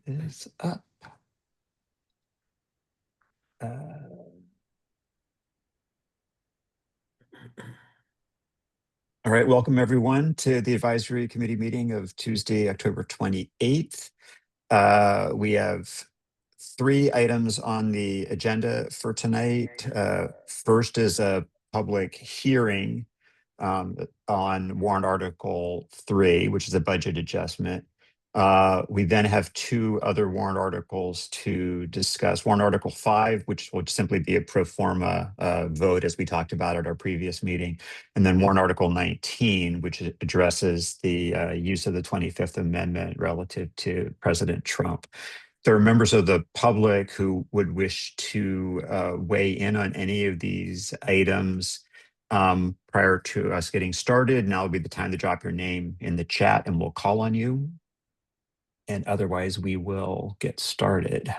is up. All right, welcome everyone to the advisory committee meeting of Tuesday, October 28th. We have 3 items on the agenda for tonight. First is a public hearing on warrant article 3, which is a budget adjustment. We then have 2 other warrant articles to discuss. Warrant article 5, which will simply be a pro forma vote, as we talked about at our previous meeting. And then warrant article 19, which addresses the use of the 25th Amendment relative to President Trump. There are members of the public who would wish to weigh in on any of these items prior to us getting started. Now would be the time to drop your name in the chat and we'll call on you. And otherwise, we will get started.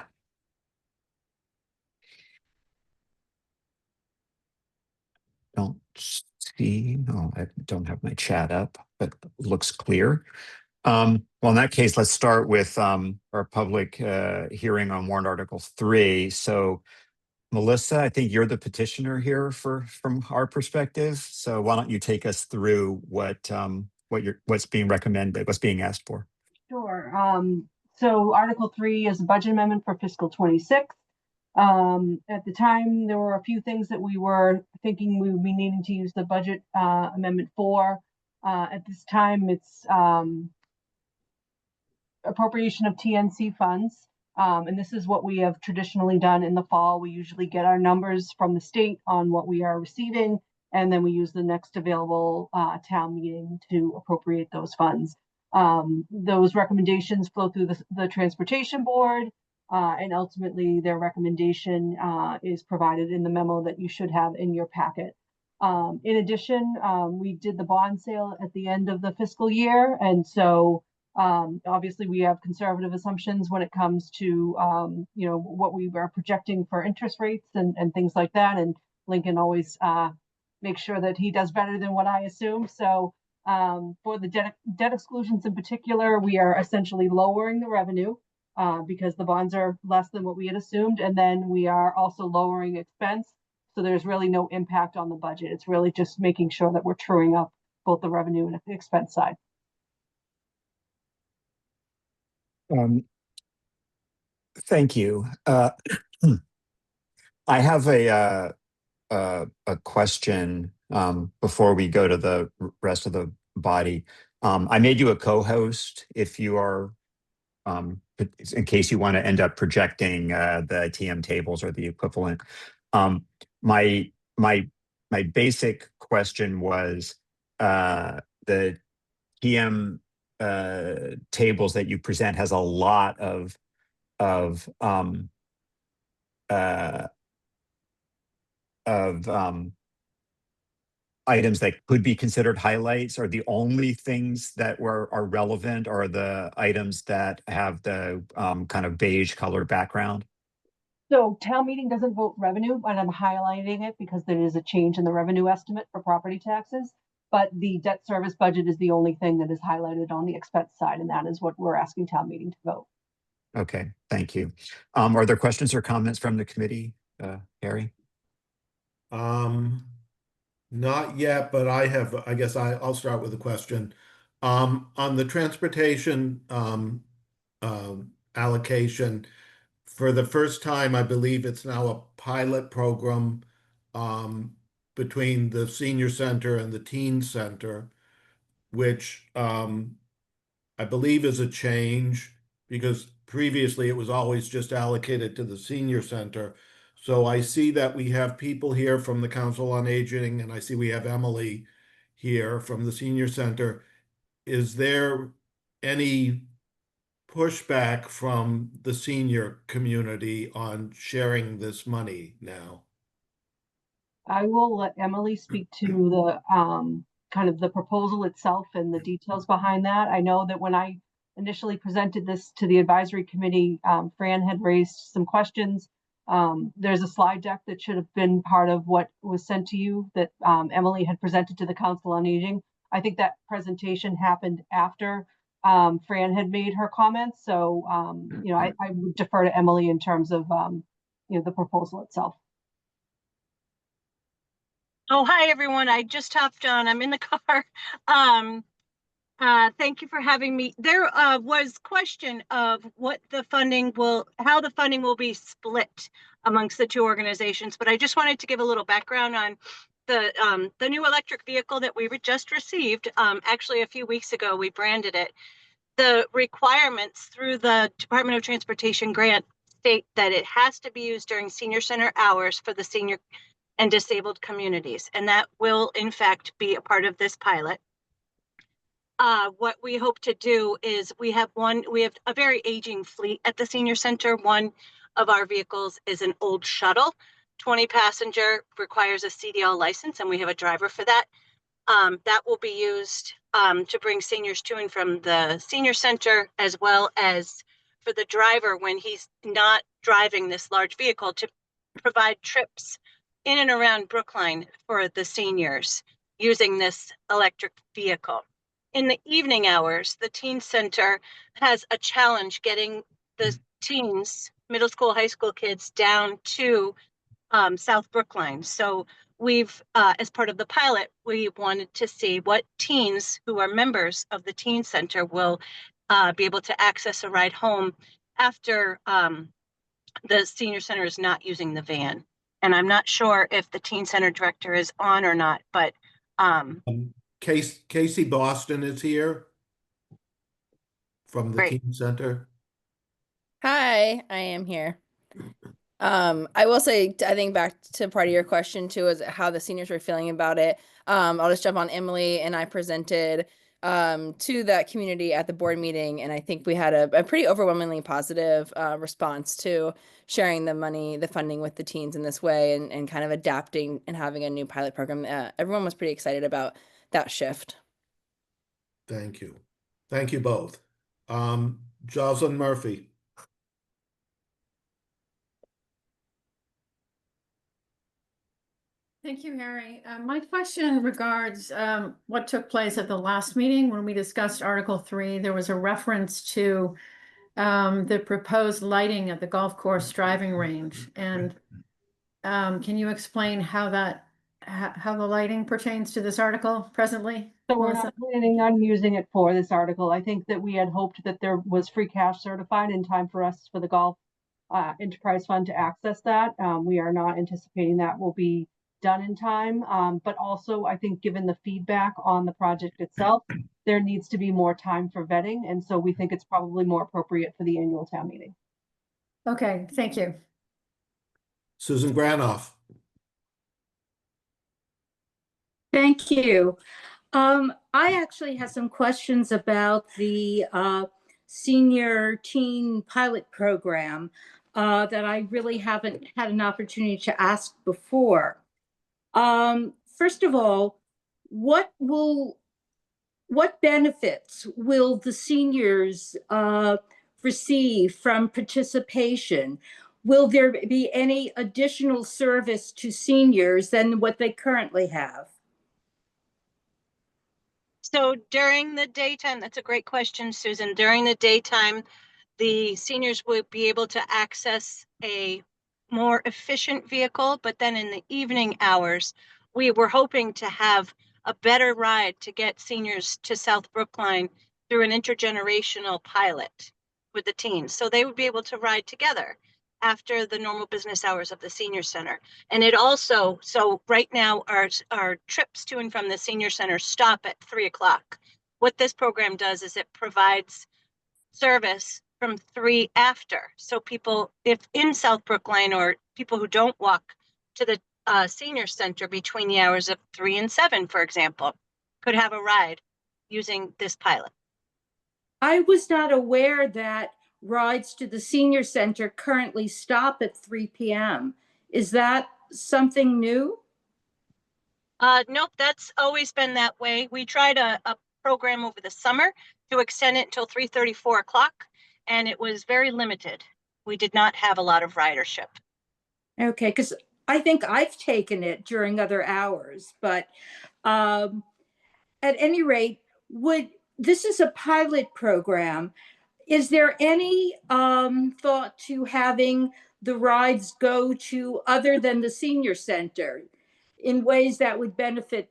Don't see, no, I don't have my chat up, but it looks clear. Well, in that case, let's start with our public hearing on warrant article 3. So Melissa, I think you're the petitioner here from our perspective. So why don't you take us through what's being recommended, what's being asked for? Sure. So Article 3 is a budget amendment for fiscal 26. At the time, there were a few things that we were thinking we would be needing to use the budget amendment for. At this time, it's appropriation of TNC funds. And this is what we have traditionally done in the fall. We usually get our numbers from the state on what we are receiving, and then we use the next available town meeting to appropriate those funds. Those recommendations flow through the transportation board, and ultimately their recommendation is provided in the memo that you should have in your packet. In addition, we did the bond sale at the end of the fiscal year, and so obviously we have conservative assumptions when it comes to what we were projecting for interest rates and things like that, and Lincoln always makes sure that he does better than what I assume. So for the debt exclusions in particular, we are essentially lowering the revenue because the bonds are less than what we had assumed, and then we are also lowering expense, so there's really no impact on the budget. It's really just making sure that we're truing up both the revenue and the expense side. Thank you. I have a question before we go to the rest of the body. I made you a co-host if you are, in case you want to end up projecting the TM tables or the equivalent. My basic question was the TM tables that you present has a lot of items that could be considered highlights. Are the only things that are relevant are the items that have the kind of beige color background? So town meeting doesn't vote revenue, and I'm highlighting it because there is a change in the revenue estimate for property taxes. But the debt service budget is the only thing that is highlighted on the expense side, and that is what we're asking town meeting to vote. Okay, thank you. Are there questions or comments from the committee, Harry? Not yet, but I guess I'll start with a question. On the transportation allocation, for the first time, I believe it's now a pilot program between the senior center and the teen center, which I believe is a change because previously it was always just allocated to the senior center. So I see that we have people here from the Council on Aging, and I see we have Emily here from the senior center. Is there any pushback from the senior community on sharing this money now? I will let Emily speak to the kind of the proposal itself and the details behind that. I know that when I initially presented this to the advisory committee, Fran had raised some questions. There's a slide deck that should have been part of what was sent to you that Emily had presented to the Council on Aging. I think that presentation happened after Fran had made her comments. So, I would defer to Emily in terms of, the proposal itself. Oh, hi, everyone. I just hopped on. I'm in the car. Thank you for having me. There was question of how the funding will be split amongst the two organizations, but I just wanted to give a little background on the new electric vehicle that we just received. Actually, a few weeks ago, we branded it. The requirements through the Department of Transportation grant state that it has to be used during senior center hours for the senior and disabled communities, and that will in fact be a part of this pilot. What we hope to do is we have a very aging fleet at the senior center. One of our vehicles is an old shuttle, 20 passenger, requires a CDL license, and we have a driver for that. That will be used to bring seniors to and from the senior center, as well as for the driver when he's not driving this large vehicle to provide trips in and around Brookline for the seniors using this electric vehicle. In the evening hours, the teen center has a challenge getting the teens, middle school, high school kids down to South Brookline. So we've, as part of the pilot, we wanted to see what teens who are members of the teen center will be able to access a ride home after the senior center is not using the van. And I'm not sure if the teen center director is on or not, but Casey Boston is here from the Great. teen center. Hi, I am here. I will say, I think back to part of your question too, is how the seniors were feeling about it. I'll just jump on. Emily and I presented to that community at the board meeting, and I think we had a pretty overwhelmingly positive response to sharing the funding with the teens in this way, and kind of adapting and having a new pilot program. Everyone was pretty excited about that shift. Thank you. Thank you both. Jocelyn Murphy. Thank you, Harry. My question regards what took place at the last meeting when we discussed Article 3. There was a reference to the proposed lighting at the golf course driving range. And can you explain how the lighting pertains to this article presently? So we're not planning on using it for this article. I think that we had hoped that there was free cash certified in time for us for the golf enterprise fund to access that. We are not anticipating that will be done in time. But also, I think given the feedback on the project itself, there needs to be more time for vetting. And so we think it's probably more appropriate for the annual town meeting. Okay, thank you. Susan Granoff. Thank you. I actually have some questions about the senior teen pilot program that I really haven't had an opportunity to ask before. First of all, what benefits will the seniors receive from participation? Will there be any additional service to seniors than what they currently have? So during the daytime, that's a great question, Susan. During the daytime, the seniors will be able to access a more efficient vehicle, but then in the evening hours, we were hoping to have a better ride to get seniors to South Brookline through an intergenerational pilot with the teens. So they would be able to ride together after the normal business hours of the senior center. And it also, so right now our trips to and from the senior center stop at 3 o'clock. What this program does is it provides service from 3 after. So people, if in South Brookline, or people who don't walk to the senior center between the hours of 3 and 7, for example, could have a ride using this pilot. I was not aware that rides to the senior center currently stop at 3 p.m. Is that something new? Nope, that's always been that way. We tried a program over the summer to extend it until 3:30, 4 o'clock, and it was very limited. We did not have a lot of ridership. Okay, because I think I've taken it during other hours, but at any rate, would this is a pilot program. Is there any thought to having the rides go to other than the senior center in ways that would benefit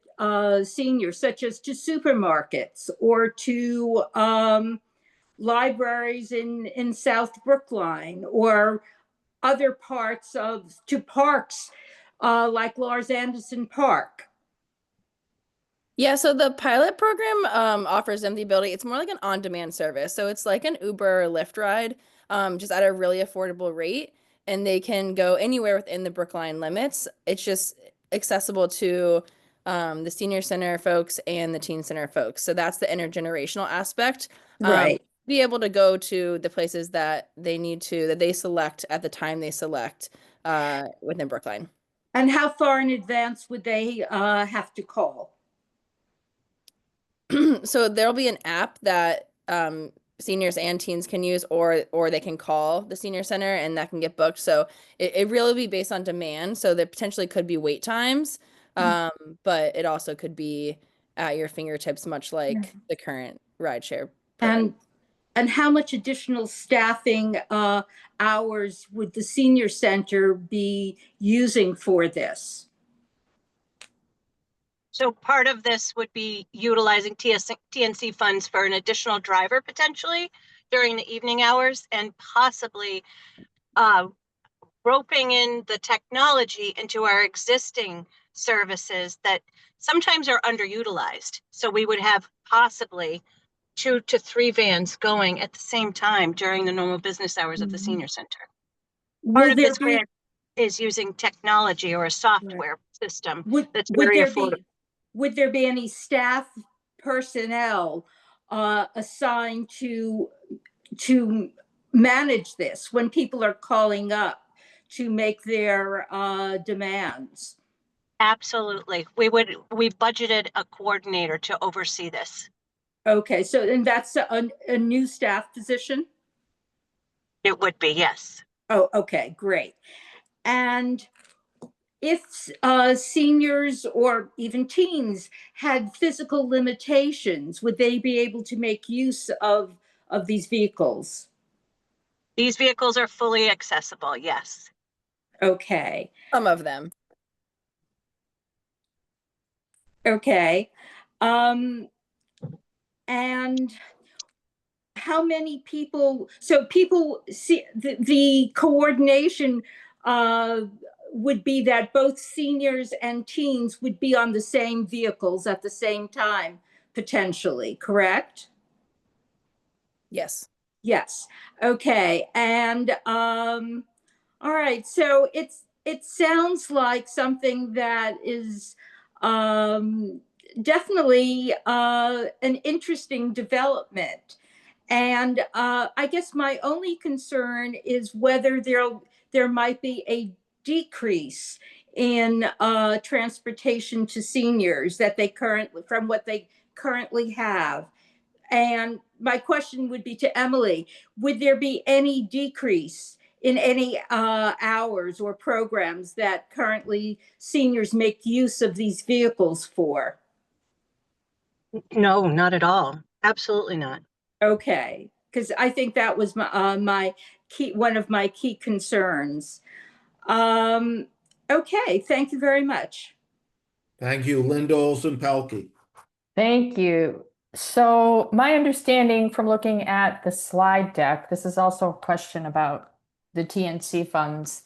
seniors, such as to supermarkets or to libraries in South Brookline or other parts to parks like Lars Anderson Park? Yeah, so the pilot program offers them the ability, it's more like an on-demand service. So it's like an Uber or Lyft ride, just at a really affordable rate. And they can go anywhere within the Brookline limits. It's just accessible to the senior center folks and the teen center folks. So that's the intergenerational aspect. Right. Be able to go to the places that they need to, that they select at the time they select within Brookline. And how far in advance would they have to call? So there'll be an app that seniors and teens can use, or they can call the senior center and that can get booked. So it really be based on demand. So there potentially could be wait times, but it also could be at your fingertips, much like the current rideshare program. And how much additional staffing hours would the senior center be using for this? So part of this would be utilizing TNC funds for an additional driver potentially during the evening hours, and possibly roping in the technology into our existing services that sometimes are underutilized. So we would have possibly 2 to 3 vans going at the same time during the normal business hours of the senior center. Part of this grant is using technology or a software system that's very affordable. Would there be any staff personnel assigned to manage this when people are calling up to make their demands? Absolutely. We budgeted a coordinator to oversee this. Okay, so and that's a new staff position? It would be, yes. Oh, okay, great. And if seniors or even teens had physical limitations, would they be able to make use of these vehicles? These vehicles are fully accessible, yes. Okay. Some of them. Okay. And how many people, so people see the coordination would be that both seniors and teens would be on the same vehicles at the same time, potentially, correct? Yes. Yes. Okay. And all right. So it sounds like something that is definitely an interesting development. And I guess my only concern is whether there might be a decrease in transportation to seniors from what they currently have. And my question would be to Emily, would there be any decrease in any hours or programs that currently seniors make use of these vehicles for? No, not at all. Absolutely not. Okay, because I think that was one of my key concerns. Okay, thank you very much. Thank you, Linda Olson-Pelkey. Thank you. So my understanding from looking at the slide deck, this is also a question about the TNC funds.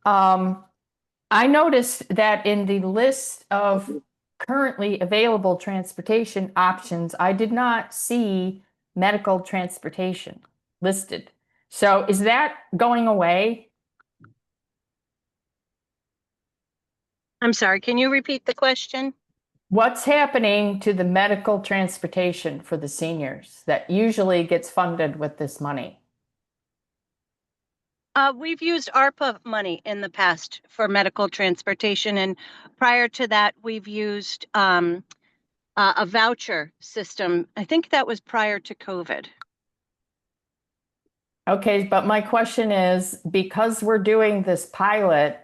I noticed that in the list of currently available transportation options, I did not see medical transportation listed. So is that going away? I'm sorry, can you repeat the question? What's happening to the medical transportation for the seniors that usually gets funded with this money? We've used ARPA money in the past for medical transportation, and prior to that, we've used a voucher system. I think that was prior to COVID. Okay, but my question is, because we're doing this pilot,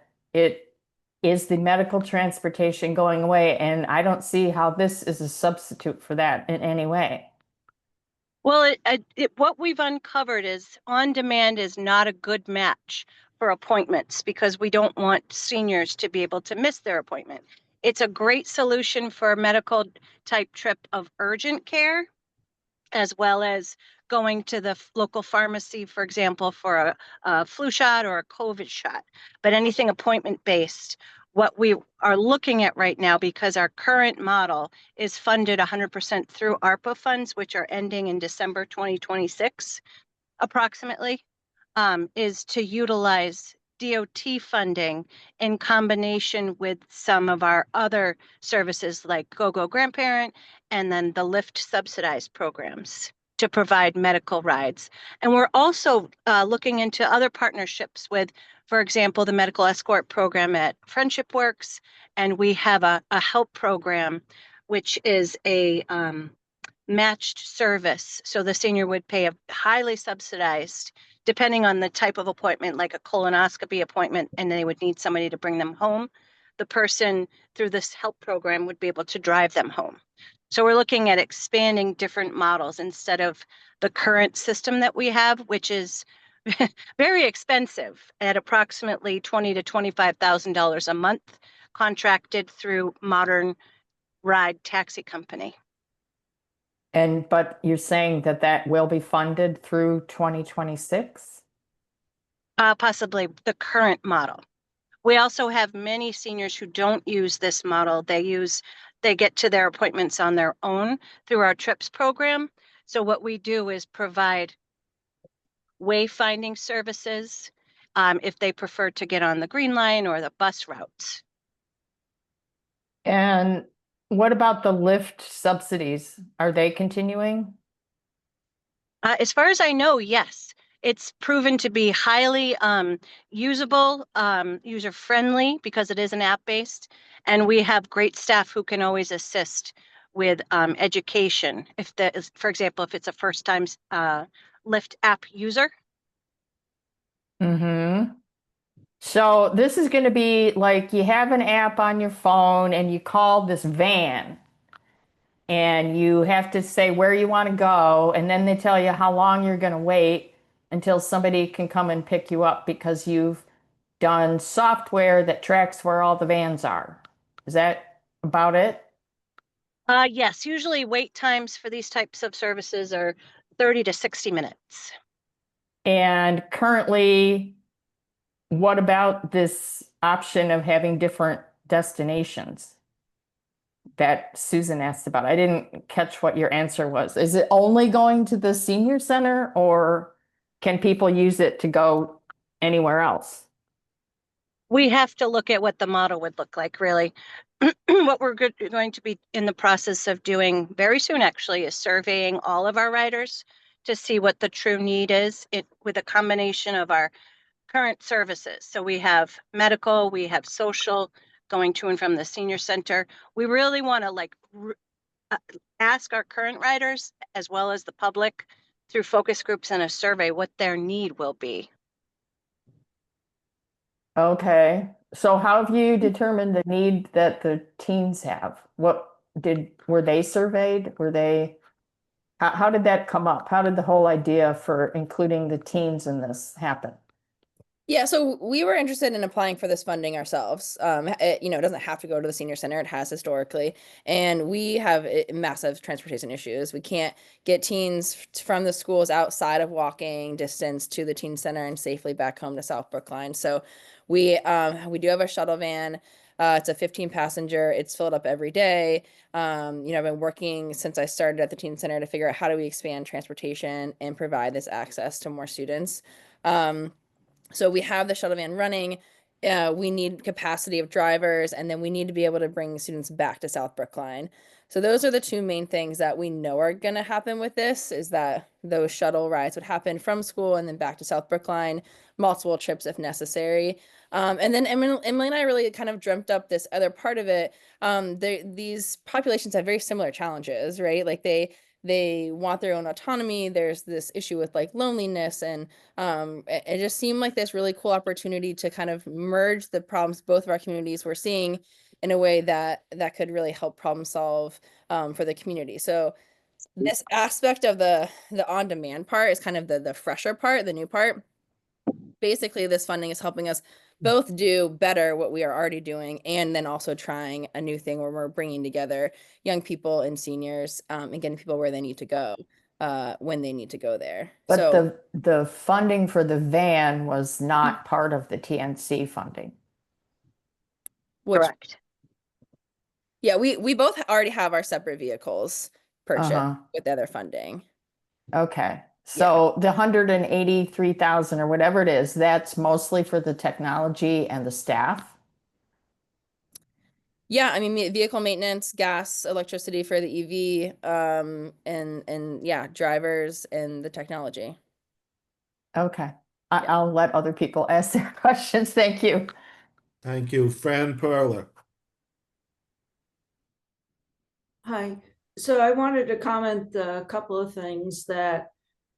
is the medical transportation going away? And I don't see how this is a substitute for that in any way. Well, what we've uncovered is on demand is not a good match for appointments because we don't want seniors to be able to miss their appointment. It's a great solution for a medical type trip of urgent care, as well as going to the local pharmacy, for example, for a flu shot or a COVID shot. But anything appointment based, what we are looking at right now, because our current model is funded 100% through ARPA funds, which are ending in December 2026, approximately, is to utilize DOT funding in combination with some of our other services like GoGo Grandparent and then the Lyft subsidized programs to provide medical rides. And we're also looking into other partnerships with, for example, the medical escort program at Friendship Works, and we have a help program, which is a matched service. So the senior would pay a highly subsidized, depending on the type of appointment, like a colonoscopy appointment, and they would need somebody to bring them home. The person through this help program would be able to drive them home. So we're looking at expanding different models instead of the current system that we have, which is very expensive at approximately $20,000 to $25,000 a month, contracted through Modern Ride Taxi Company. But you're saying that that will be funded through 2026? Possibly the current model. We also have many seniors who don't use this model. They get to their appointments on their own through our TRIPS program. So what we do is provide wayfinding services if they prefer to get on the Green Line or the bus routes. And what about the Lyft subsidies? Are they continuing? As far as I know, yes. It's proven to be highly usable, user-friendly, because it is an app-based, and we have great staff who can always assist with education. For example, if it's a first-time Lyft app user. Mm-hmm. So this is going to be like you have an app on your phone and you call this van and you have to say where you want to go, and then they tell you how long you're going to wait until somebody can come and pick you up because you've done software that tracks where all the vans are. Is that about it? Yes, usually wait times for these types of services are 30 to 60 minutes. And currently, what about this option of having different destinations that Susan asked about? I didn't catch what your answer was. Is it only going to the senior center, or can people use it to go anywhere else? We have to look at what the model would look like, really. What we're going to be in the process of doing very soon, actually, is surveying all of our riders to see what the true need is with a combination of our current services. So we have medical, we have social, going to and from the senior center. We really want to ask our current riders, as well as the public, through focus groups and a survey, what their need will be. Okay. So how have you determined the need that the teens have? Were they surveyed? How did that come up? How did the whole idea for including the teens in this happen? Yeah, so we were interested in applying for this funding ourselves. It doesn't have to go to the senior center. It has historically. And we have massive transportation issues. We can't get teens from the schools outside of walking distance to the teen center and safely back home to South Brookline. So we do have a shuttle van. It's a 15 passenger. It's filled up every day. I've been working since I started at the teen center to figure out how do we expand transportation and provide this access to more students. So we have the shuttle van running. We need capacity of drivers, and then we need to be able to bring students back to South Brookline. So those are the two main things that we know are going to happen with this, is that those shuttle rides would happen from school and then back to South Brookline, multiple trips if necessary. And then Emily and I really kind of dreamt up this other part of it. These populations have very similar challenges, right? Like they want their own autonomy. There's this issue with like loneliness, and it just seemed like this really cool opportunity to kind of merge the problems both of our communities were seeing in a way that could really help problem solve for the community. So this aspect of the on-demand part is kind of the fresher part, the new part. Basically, this funding is helping us both do better what we are already doing, and then also trying a new thing where we're bringing together young people and seniors, and getting people where they need to go when they need to go there. But So the funding for the van was not part of the TNC funding. which, Correct. yeah, we both already have our separate vehicles purchased Uh-huh. with other funding. Okay. So the 183,000 or whatever it is, that's mostly for the technology and the staff? Yeah, I mean, vehicle maintenance, gas, electricity for the EV, and yeah, drivers and the technology. Okay. I'll let other people ask their questions. Thank you. Thank you. Fran Perler. Hi. So I wanted to comment a couple of things, that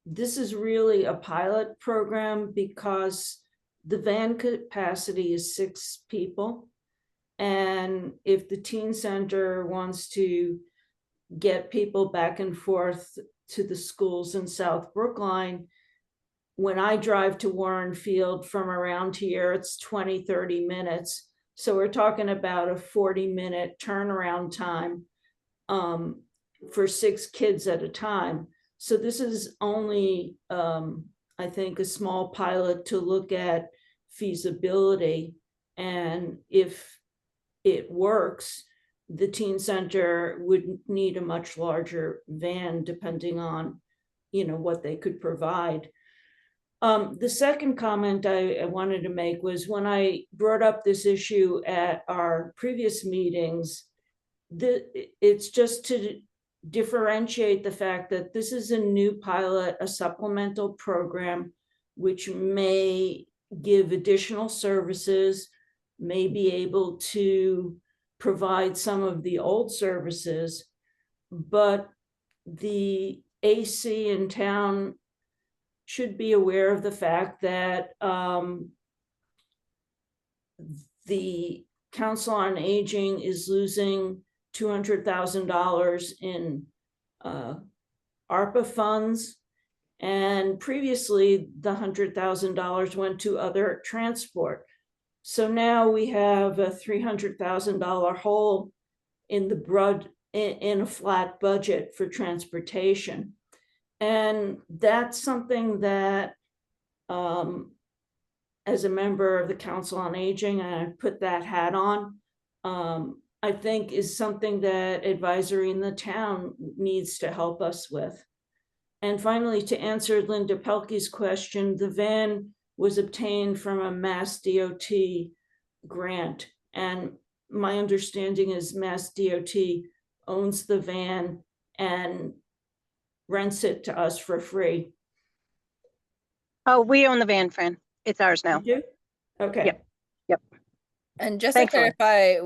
this is really a pilot program because the van capacity is 6 people. And if the teen center wants to get people back and forth to the schools in South Brookline, when I drive to Warren Field from around here, it's 20, 30 minutes. So we're talking about a 40-minute turnaround time for 6 kids at a time. So this is only, I think, a small pilot to look at feasibility. And if it works, the teen center would need a much larger van depending on, what they could provide. The second comment I wanted to make was, when I brought up this issue at our previous meetings, it's just to differentiate the fact that this is a new pilot, a supplemental program, which may give additional services, may be able to provide some of the old services, but the AC in town should be aware of the fact that the Council on Aging is losing $200,000 in ARPA funds. And previously, the $100,000 went to other transport. So now we have a $300,000 hole in a flat budget for transportation. And that's something that, as a member of the Council on Aging, and I put that hat on, I think is something that advisory in the town needs to help us with. And finally, to answer Linda Pelkey's question, the van was obtained from a Mass DOT grant. And my understanding is Mass DOT owns the van and rents it to us for free. Oh, we own the van, Fran. It's ours now. You do? Okay. Yep. And just Thanks, to Lauren. clarify,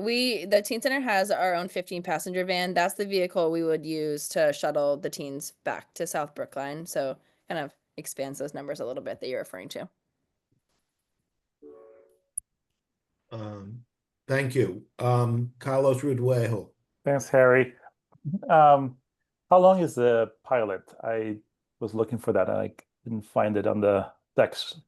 the teen center has our own 15-passenger van. That's the vehicle we would use to shuttle the teens back to South Brookline. So kind of expands those numbers a little bit that you're referring to. Thank you. Carlos Ruduejo. Thanks, Harry. How long is the pilot? I was looking for that and I didn't find it on the text.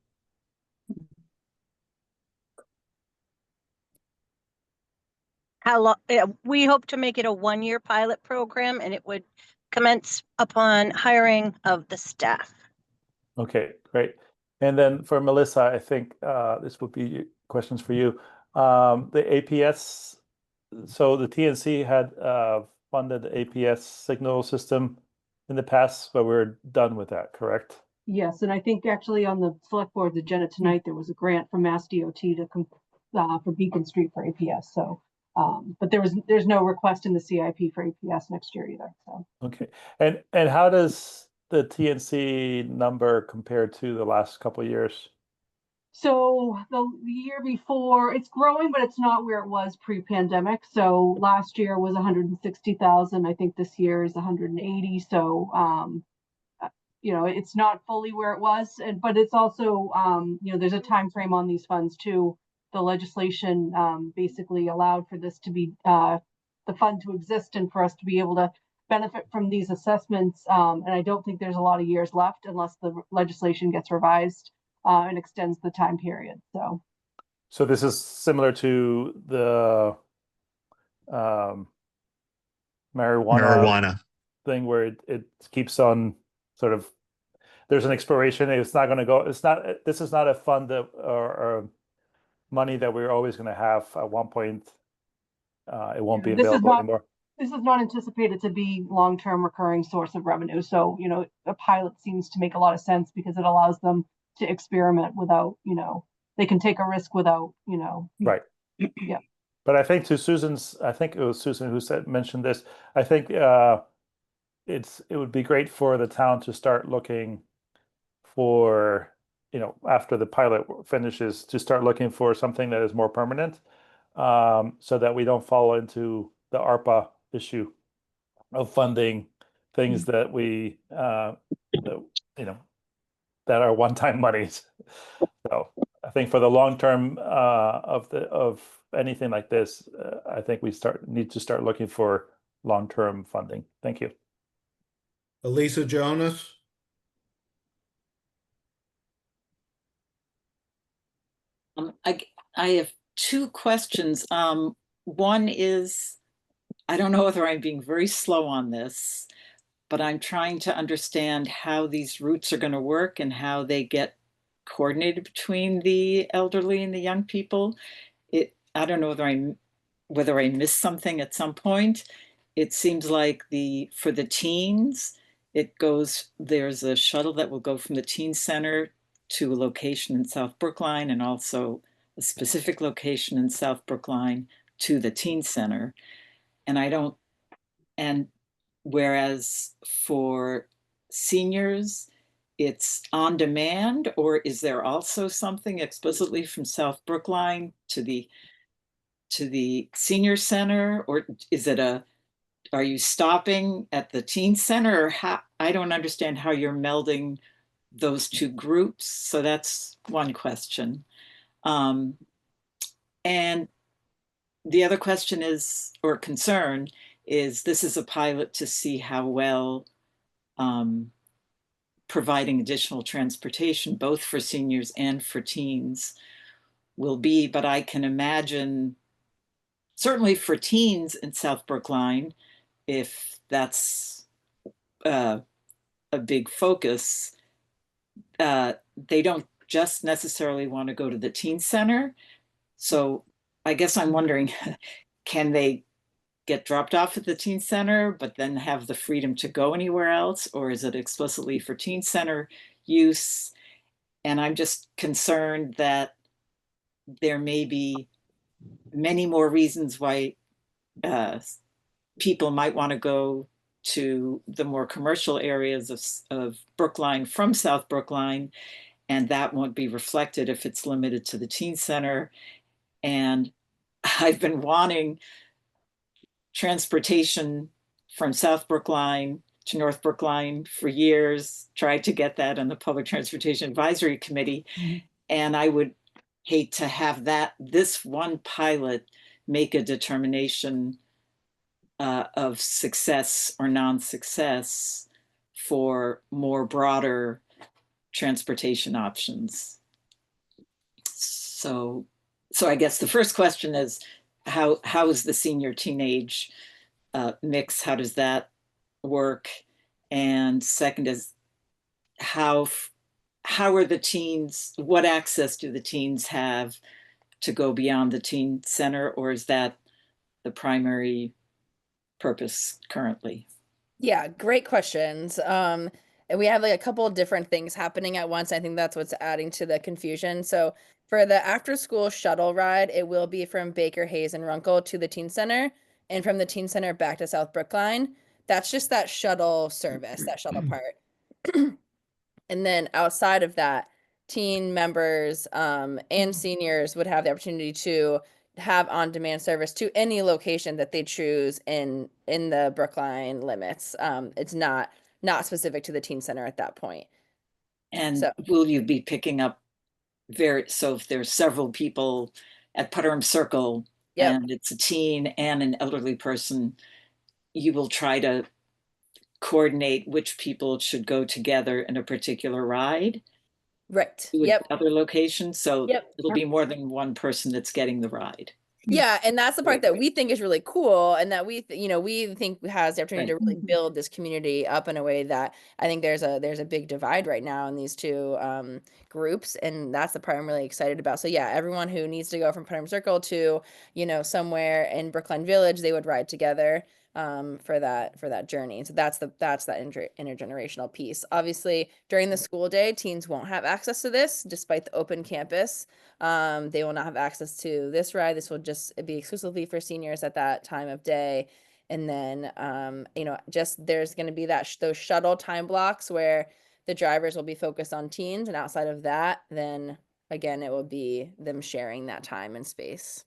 How long? We hope to make it a 1-year pilot program, and it would commence upon hiring of the staff. Okay, great. And then for Melissa, I think this would be questions for you. The APS, so the TNC had funded the APS signal system in the past, but we're done with that, correct? Yes, and I think actually on the select board's agenda tonight, there was a grant from Mass DOT for Beacon Street for APS. So, but there's no request in the CIP for APS next year either. So. Okay, and how does the TNC number compare to the last couple of years? So the year before, it's growing, but it's not where it was pre-pandemic. So last year was 160,000. I think this year is 180. So, it's not fully where it was, but it's also, there's a time frame on these funds too. The legislation basically allowed for this to be the fund to exist and for us to be able to benefit from these assessments. And I don't think there's a lot of years left unless the legislation gets revised and extends the time period. So this is similar to the marijuana thing where it keeps on sort of, there's an expiration. It's not going to go. This is not a fund that or money that we're always going to have. At one point, it won't be available anymore. This is not anticipated to be long-term recurring source of revenue. So, a pilot seems to make a lot of sense because it allows them to experiment without, they can take a risk without, Right. Yeah. But I think I think it was Susan who mentioned this. I think it would be great for the town to start looking for, after the pilot finishes, to start looking for something that is more permanent, so that we don't fall into the ARPA issue of funding things that we, that are one-time monies. So I think for the long term of anything like this, I think we need to start looking for long-term funding. Thank you. Elisa Jonas? I have two questions. One is, I don't know whether I'm being very slow on this, but I'm trying to understand how these routes are going to work and how they get coordinated between the elderly and the young people. I don't know whether I missed something at some point. It seems like for the teens, there's a shuttle that will go from the teen center to a location in South Brookline, and also a specific location in South Brookline to the teen center. And whereas for seniors, it's on demand, or is there also something explicitly from South Brookline to the senior center, or are you stopping at the teen center, or how? I don't understand how you're melding those two groups. So that's one question. And the other question is, or concern is, this is a pilot to see how well providing additional transportation, both for seniors and for teens, will be. But I can imagine, certainly for teens in South Brookline, if that's a big focus, they don't just necessarily want to go to the teen center. So I guess I'm wondering, can they get dropped off at the teen center, but then have the freedom to go anywhere else? Or is it explicitly for teen center use? And I'm just concerned that there may be many more reasons why people might want to go to the more commercial areas of Brookline from South Brookline, and that won't be reflected if it's limited to the teen center. And I've been wanting transportation from South Brookline to North Brookline for years, tried to get that on the Public Transportation Advisory Committee. And I would hate to have this one pilot make a determination of success or non-success for more broader transportation options. So I guess the first question is, how is the senior teenage mix? How does that work? And second is, how are the teens, what access do the teens have to go beyond the teen center, or is that the primary purpose currently? Yeah, great questions. And we have like a couple of different things happening at once. I think that's what's adding to the confusion. So for the after school shuttle ride, it will be from Baker, Hayes, and Runkle to the teen center, and from the teen center back to South Brookline. That's just that shuttle service, that shuttle part. And then outside of that, teen members and seniors would have the opportunity to have on-demand service to any location that they choose in the Brookline limits. It's not specific to the teen center at that point. And will you be picking up so if there's several people at Putnam Circle, and it's a teen and an elderly person, you will try to coordinate which people should go together in a particular ride Right. to Yep. another location. So Yep. it'll be more than one person that's getting the ride. Yeah, and that's the part Right. that we think is really cool, and that we, we think has the opportunity Right. to really build this community up in a way that I think there's a big divide right now in these two groups, and that's the part I'm really excited about. So yeah, everyone who needs to go from Putnam Circle to somewhere in Brookline Village, they would ride together for that journey. So that's that intergenerational piece. Obviously, during the school day, teens won't have access to this, despite the open campus. They will not have access to this ride. This will just be exclusively for seniors at that time of day. And then, just there's going to be those shuttle time blocks where the drivers will be focused on teens, and outside of that, then again, it will be them sharing that time and space.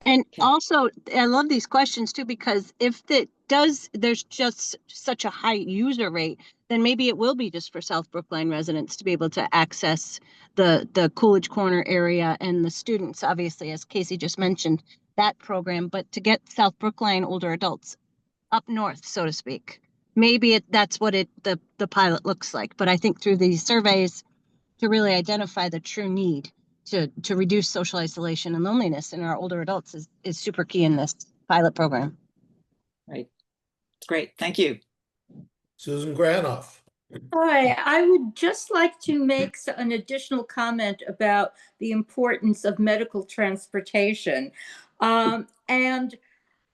And also, I love these questions too, because if there's just such a high user rate, then maybe it will be just for South Brookline residents to be able to access the Coolidge Corner area, and the students, obviously, as Casey just mentioned, that program, but to get South Brookline older adults up north, so to speak. Maybe that's what the pilot looks like. But I think through these surveys, to really identify the true need to reduce social isolation and loneliness in our older adults is super key in this pilot program. Right. Great. Thank you. Susan Granoff. Hi, I would just like to make an additional comment about the importance of medical transportation. And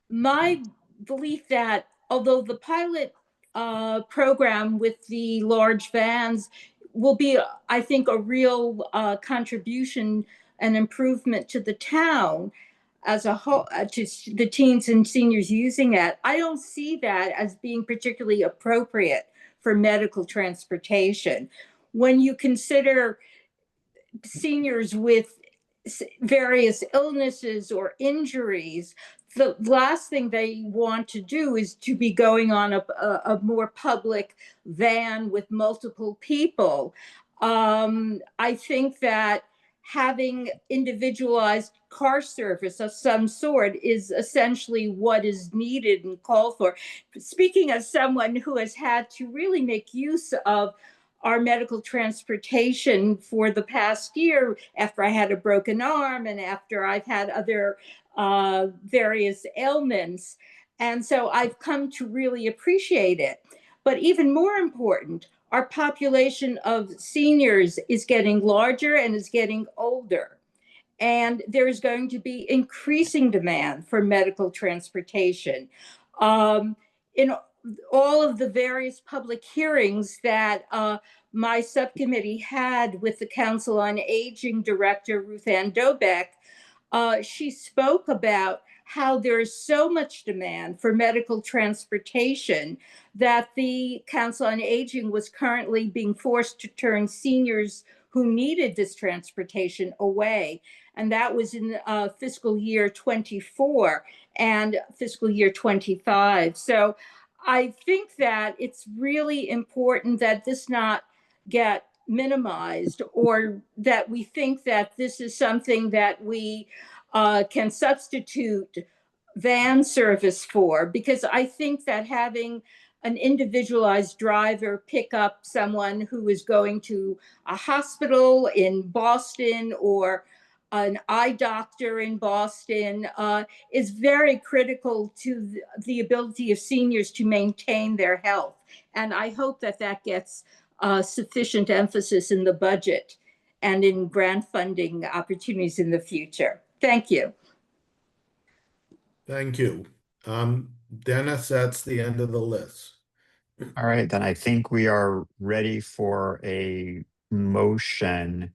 my belief that although the pilot program with the large vans will be, I think, a real contribution and improvement to the town as a whole, to the teens and seniors using it, I don't see that as being particularly appropriate for medical transportation. When you consider seniors with various illnesses or injuries, the last thing they want to do is to be going on a more public van with multiple people. I think that having individualized car service of some sort is essentially what is needed and called for. Speaking as someone who has had to really make use of our medical transportation for the past year, after I had a broken arm and after I've had other various ailments. And so I've come to really appreciate it. But even more important, our population of seniors is getting larger and is getting older. And there's going to be increasing demand for medical transportation. In all of the various public hearings that my subcommittee had with the Council on Aging Director, Ruth Ann Dobeck, she spoke about how there is so much demand for medical transportation that the Council on Aging was currently being forced to turn seniors who needed this transportation away. And that was in fiscal year 24 and fiscal year 25. So I think that it's really important that this not get minimized, or that we think that this is something that we can substitute van service for, because I think that having an individualized driver pick up someone who is going to a hospital in Boston or an eye doctor in Boston is very critical to the ability of seniors to maintain their health. And I hope that that gets sufficient emphasis in the budget and in grant funding opportunities in the future. Thank you. Thank you. Dennis, that's the end of the list. All right, then I think we are ready for a motion.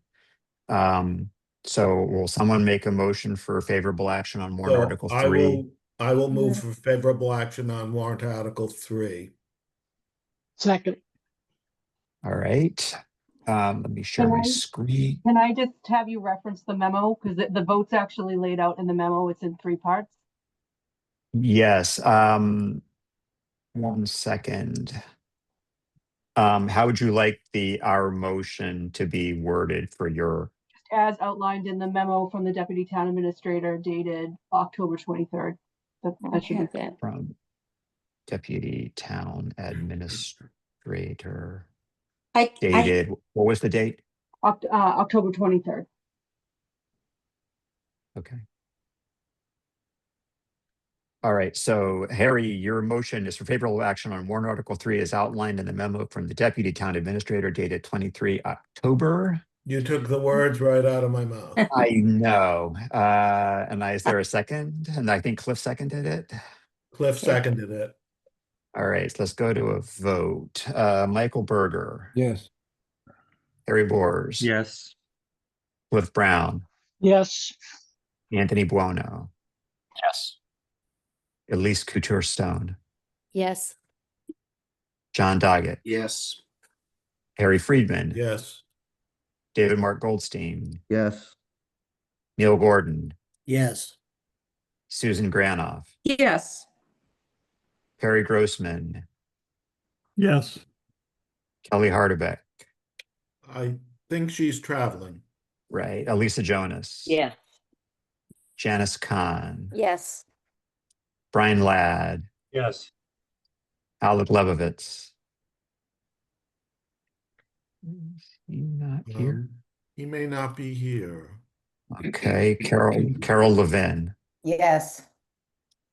So will someone make a motion for favorable action on warrant So article 3? I will move for favorable action on warrant article 3. Second. All right. Let me share my screen. Can I just have you reference the memo? Because the vote's actually laid out in the memo. It's in 3 parts. Yes. 1 second. How would you like our motion to be worded for your? As outlined in the memo from the Deputy Town Administrator dated October 23rd. That should be From Deputy Town Administrator. I Dated, what was the date? October 23rd. Okay. All right, so Harry, your motion is for favorable action on warrant Article 3 as outlined in the memo from the Deputy Town Administrator dated 23 October. You took the words right out of my mouth. I know. Is there a second? And I think Cliff seconded it. Cliff seconded it. All right, let's go to a vote. Michael Berger, Yes. Harry Boers, Yes. Cliff Brown, Yes. Anthony Buono, Yes. Elise Couture Stone, Yes. John Doggett, Yes. Harry Friedman, Yes. David Mark Goldstein, Yes. Neil Gordon, Yes. Susan Granoff, yes. Perry Grossman, Yes. Kelly Hardebeck, I think she's traveling. right? Elisa Jonas, Yes. Janice Kahn, Yes. Brian Ladd, Yes. Alec Levovitz. Is he not here? He may not be here. Okay, Carol Levin, Yes.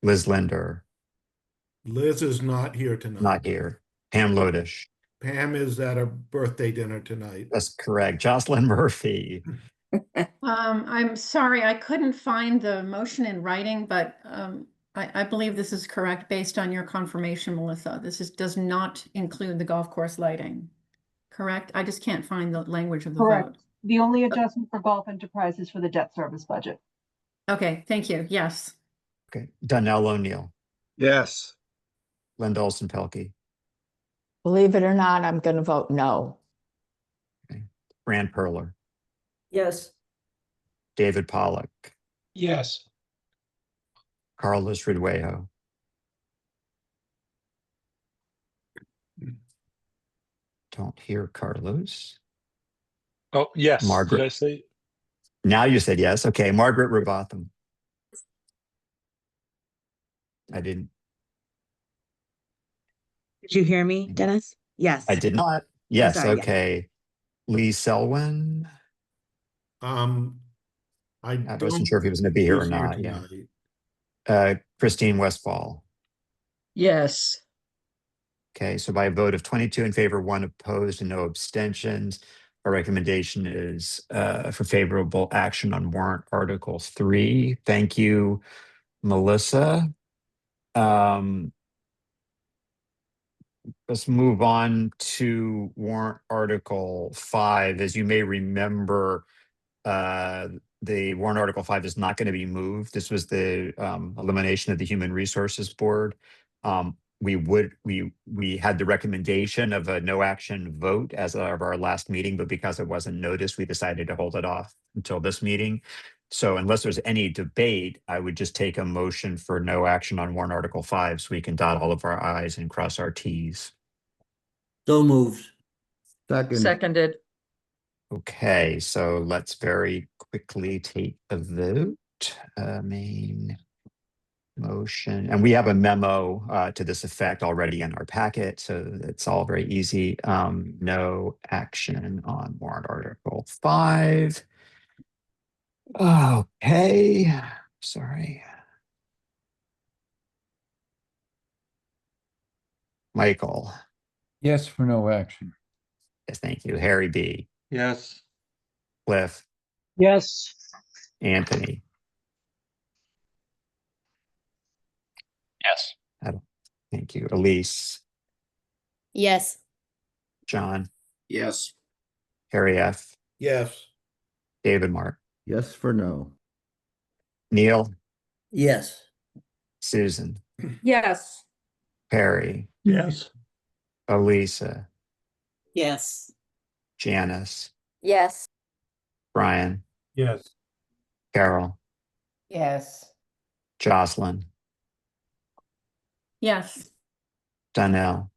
Liz Linder, Liz is not here tonight. not here. Pam Lodish, Pam is at a birthday dinner tonight. that's correct. Jocelyn Murphy, I'm sorry, I couldn't find the motion in writing, but I believe this is correct based on your confirmation, Melissa. Does not include the golf course lighting. Correct? I just can't find the language of the Correct. vote. The only adjustment for golf enterprise is for the debt service budget. Okay, thank you. Yes. okay, Donnell O'Neill, Yes. Linda Olson Pelkey, Believe it or not, I'm going to vote no. Fran Perler, Yes. David Pollock, Yes. Carlos Ridwejo, don't hear Carlos. Oh, yes. Margaret. Did I say? Now you said yes. Okay, Margaret Robotham. I didn't. Did you hear me, Dennis? Yes. I did not. Yes. sorry, yeah. Okay. Lee Selwyn. I wasn't sure if he was going to be here or he's not. Yeah. tonight. Christine Westfall. Yes. Okay. So by a vote of 22 in favor, 1 opposed, and no abstentions, our recommendation is for favorable action on warrant Article 3. Thank you, Melissa. Let's move on to warrant Article 5. As you may remember, the warrant Article 5 is not going to be moved. This was the elimination of the Human Resources Board. We had the recommendation of a no action vote as of our last meeting, but because it wasn't noticed, we decided to hold it off until this meeting. So unless there's any debate, I would just take a motion for no action on warrant Article 5 so we can dot all of our i's and cross our t's. So moved. Seconded. Okay, so let's very quickly take a vote. Main motion, and we have a memo to this effect already in our packet, so it's all very easy. No action on warrant Article 5. Okay, sorry. Michael. Yes for no action. Yes, thank you. Harry B. Yes. Cliff. Yes. Anthony. Yes. Thank you. Elise. Yes. John. Yes. Harry F. Yes. David Mark. Yes for no. Neil. Yes. Susan. Yes. Perry. Yes. Elisa. Yes. Janice. Yes. Brian. Yes. Carol. Yes. Jocelyn. Yes. Donnell.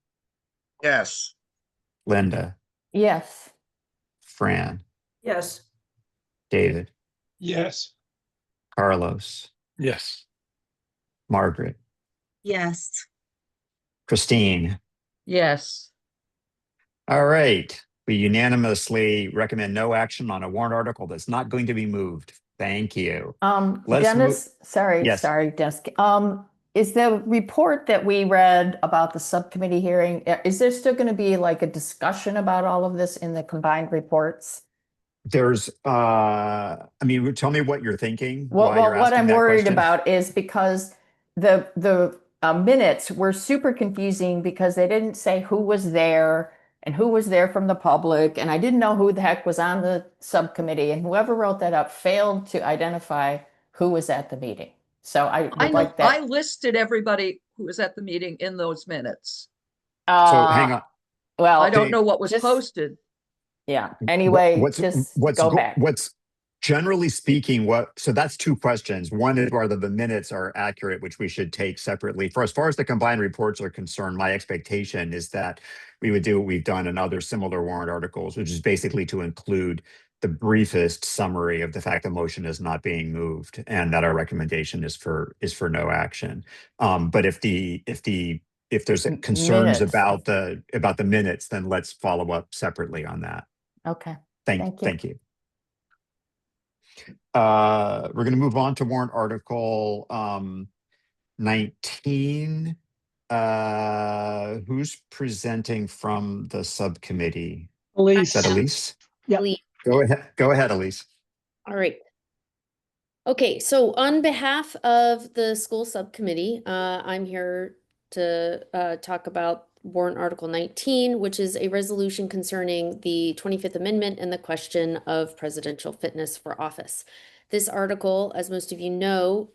Christine. Yes. All right. We unanimously recommend no action on a warrant article that's not going to be moved. Thank you. Let's Dennis, sorry, Yes. Dennis. Is the report that we read about the subcommittee hearing, is there still going to be like a discussion about all of this in the combined reports? There's, I mean, tell me what you're thinking. Well, while you're what asking I'm that worried question. about is because the minutes were super confusing because they didn't say who was there and who was there from the public, and I didn't know who the heck was on the subcommittee, and whoever wrote that up failed to identify who was at the meeting. So I I would know, like that. I listed everybody who was at the meeting in those minutes. So hang on. Well, I don't know what was just- posted. Yeah. Anyway, what's go back. What's generally speaking, so that's two questions. One is whether the minutes are accurate, which we should take separately. For as far as the combined reports are concerned, my expectation is that we would do what we've done in other similar warrant articles, which is basically to include the briefest summary of the fact the motion is not being moved and that our recommendation is for no action. But if there's concerns Minutes. about the minutes, then let's follow up separately on that. Okay. Thank you. We're going to move on to warrant article 19. Who's presenting from the subcommittee? Elise. Is that Elise? Yep. Go ahead, Elise. All right. Okay, so on behalf of the school subcommittee, I'm here to talk about warrant article 19, which is a resolution concerning the 25th Amendment and the question of presidential fitness for office. This article, as most of you know,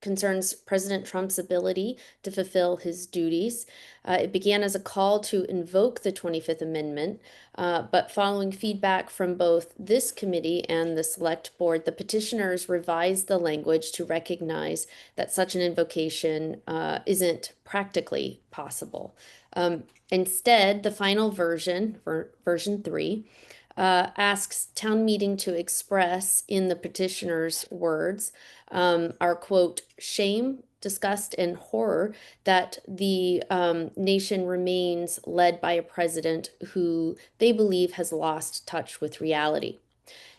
concerns President Trump's ability to fulfill his duties. It began as a call to invoke the 25th Amendment, but following feedback from both this committee and the Select Board, the petitioners revised the language to recognize that such an invocation isn't practically possible. Instead, the final version, version 3, asks town meeting to express, in the petitioner's words, our quote, shame, disgust, and horror that the nation remains led by a president who they believe has lost touch with reality.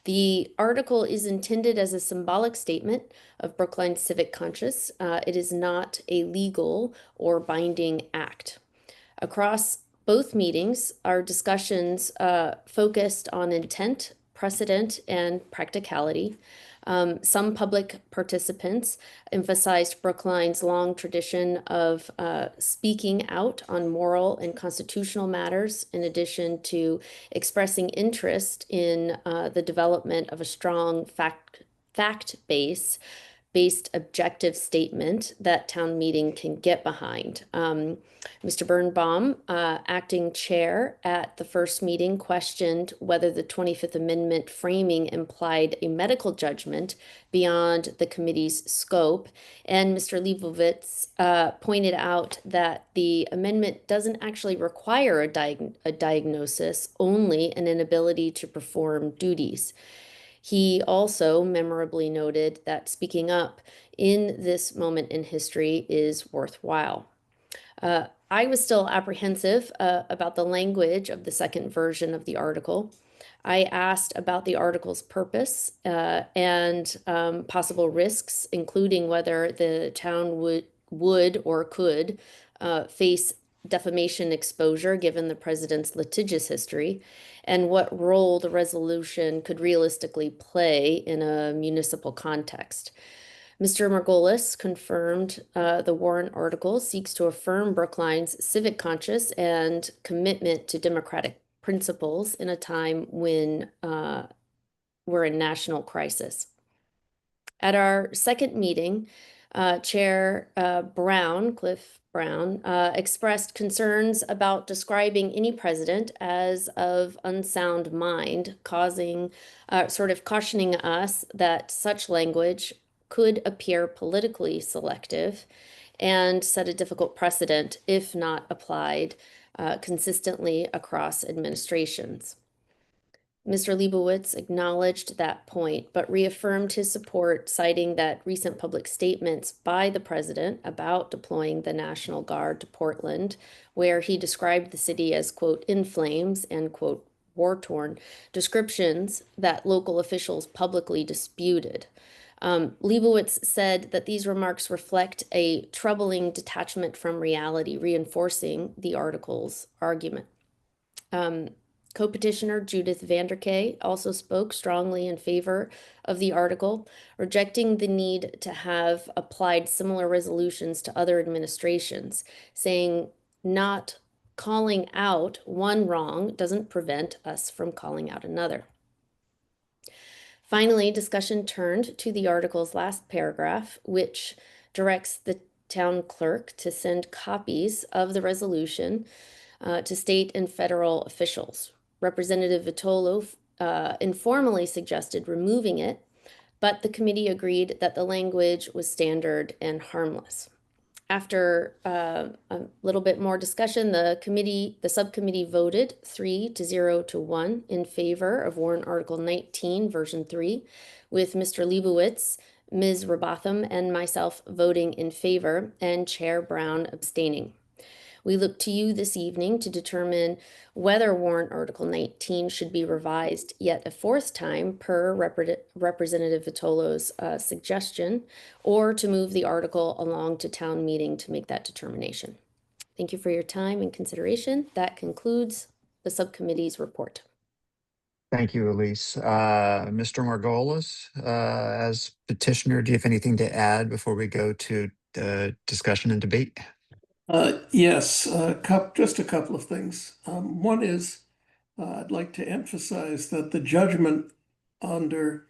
The article is intended as a symbolic statement of Brookline's civic conscience. It is not a legal or binding act. Across both meetings, our discussions focused on intent, precedent, and practicality. Some public participants emphasized Brookline's long tradition of speaking out on moral and constitutional matters, in addition to expressing interest in the development of a strong fact-based objective statement that town meeting can get behind. Mr. Birnbaum, acting chair at the first meeting, questioned whether the 25th Amendment framing implied a medical judgment beyond the committee's scope. And Mr. Leibovitz pointed out that the amendment doesn't actually require a diagnosis, only an inability to perform duties. He also memorably noted that speaking up in this moment in history is worthwhile. I was still apprehensive about the language of the second version of the article. I asked about the article's purpose and possible risks, including whether the town would or could face defamation exposure given the president's litigious history, and what role the resolution could realistically play in a municipal context. Mr. Margolis confirmed the warrant article seeks to affirm Brookline's civic conscience and commitment to democratic principles in a time when we're in national crisis. At our second meeting, Chair Cliff Brown, expressed concerns about describing any president as of unsound mind, cautioning us that such language could appear politically selective and set a difficult precedent if not applied consistently across administrations. Mr. Leibowitz acknowledged that point, but reaffirmed his support, citing that recent public statements by the president about deploying the National Guard to Portland, where he described the city as, quote, in flames and, quote, war-torn, descriptions that local officials publicly disputed. Leibowitz said that these remarks reflect a troubling detachment from reality, reinforcing the article's argument. Co-petitioner Judith Vanderkay also spoke strongly in favor of the article, rejecting the need to have applied similar resolutions to other administrations, saying not calling out one wrong doesn't prevent us from calling out another. Finally, discussion turned to the article's last paragraph, which directs the town clerk to send copies of the resolution to state and federal officials. Representative Vitolo informally suggested removing it, but the committee agreed that the language was standard and harmless. After a little bit more discussion, the subcommittee voted 3-0 to 1 in favor of Warrant Article 19, version 3, with Mr. Leibowitz, Ms. Robotham, and myself voting in favor, and Chair Brown abstaining. We look to you this evening to determine whether Warrant Article 19 should be revised yet a fourth time per Representative Vitolo's suggestion, or to move the article along to town meeting to make that determination. Thank you for your time and consideration. That concludes the subcommittee's report. Thank you, Elise. Mr. Margolis, as petitioner, do you have anything to add before we go to discussion and debate? Yes, just a couple of things. One is I'd like to emphasize that the judgment under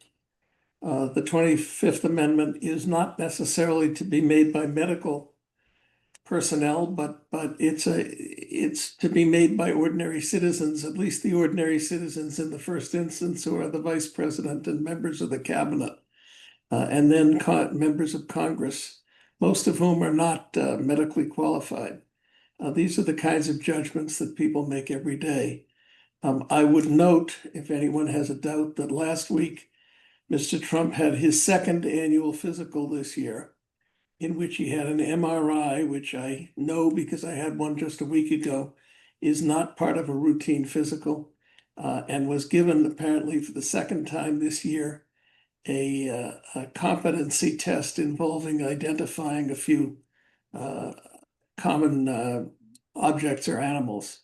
the 25th Amendment is not necessarily to be made by medical personnel, but it's to be made by ordinary citizens, at least the ordinary citizens in the first instance, who are the vice president and members of the cabinet, and then members of Congress, most of whom are not medically qualified. These are the kinds of judgments that people make every day. I would note, if anyone has a doubt, that last week, Mr. Trump had his second annual physical this year, in which he had an MRI, which I know because I had one just a week ago, is not part of a routine physical, and was given apparently for the second time this year a competency test involving identifying a few common objects or animals.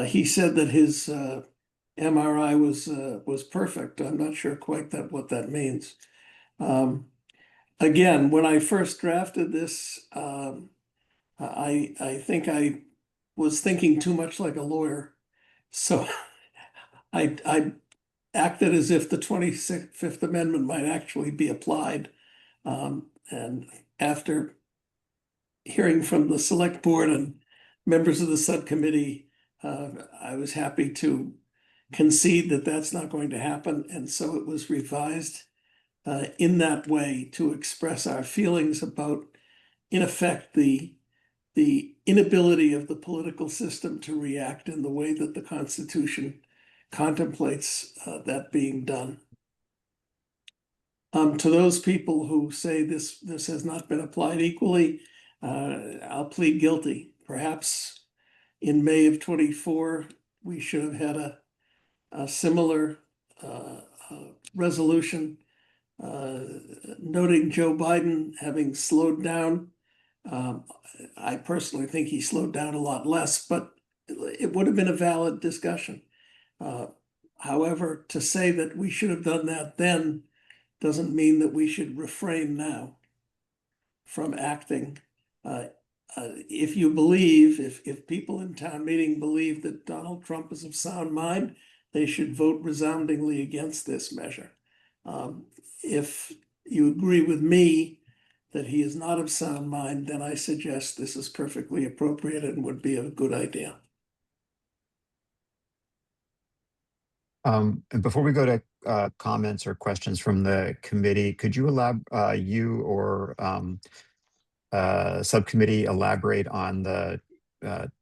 He said that his MRI was perfect. I'm not sure quite what that means. Again, when I first drafted this, I think I was thinking too much like a lawyer, so I acted as if the 25th Amendment might actually be applied. And after hearing from the select board and members of the subcommittee, I was happy to concede that that's not going to happen. And so it was revised in that way to express our feelings about, in effect, the inability of the political system to react in the way that the Constitution contemplates that being done. To those people who say this has not been applied equally, I'll plead guilty. Perhaps in May of 24, we should have had a similar resolution noting Joe Biden having slowed down. I personally think he slowed down a lot less, but it would have been a valid discussion. However, to say that we should have done that then doesn't mean that we should refrain now from acting. If you believe, if people in town meeting believe that Donald Trump is of sound mind, they should vote resoundingly against this measure. If you agree with me that he is not of sound mind, then I suggest this is perfectly appropriate and would be a good idea. And before we go to comments or questions from the committee, could you you or subcommittee elaborate on the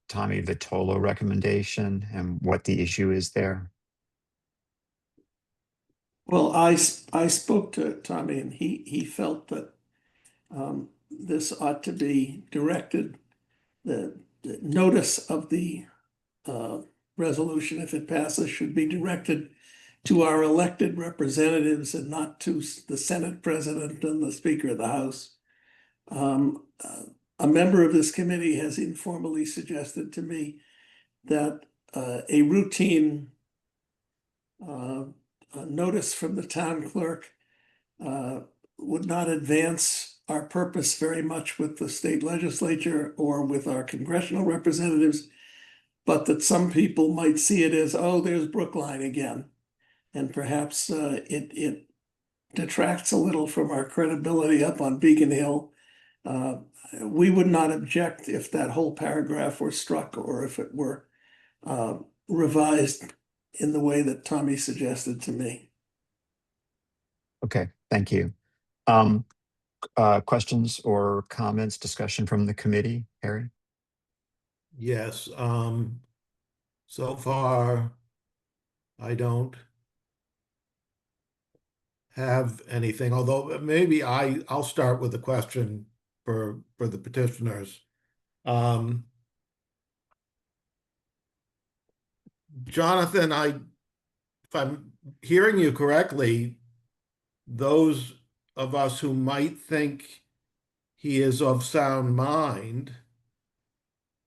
Tommy Vitolo recommendation and what the issue is there? Well, I spoke to Tommy and he felt that this ought to be directed, the notice of the resolution, if it passes, should be directed to our elected representatives and not to the Senate President and the Speaker of the House. A member of this committee has informally suggested to me that a routine notice from the town clerk would not advance our purpose very much with the state legislature or with our congressional representatives, but that some people might see it as, oh, there's Brookline again. And perhaps it detracts a little from our credibility up on Beacon Hill. We would not object if that whole paragraph were struck or if it were revised in the way that Tommy suggested to me. Okay, thank you. Questions or comments, discussion from the committee, Harry? Yes, so far, I don't have anything, although maybe I'll start with a question for the petitioners. Jonathan, if I'm hearing you correctly, those of us who might think he is of sound mind,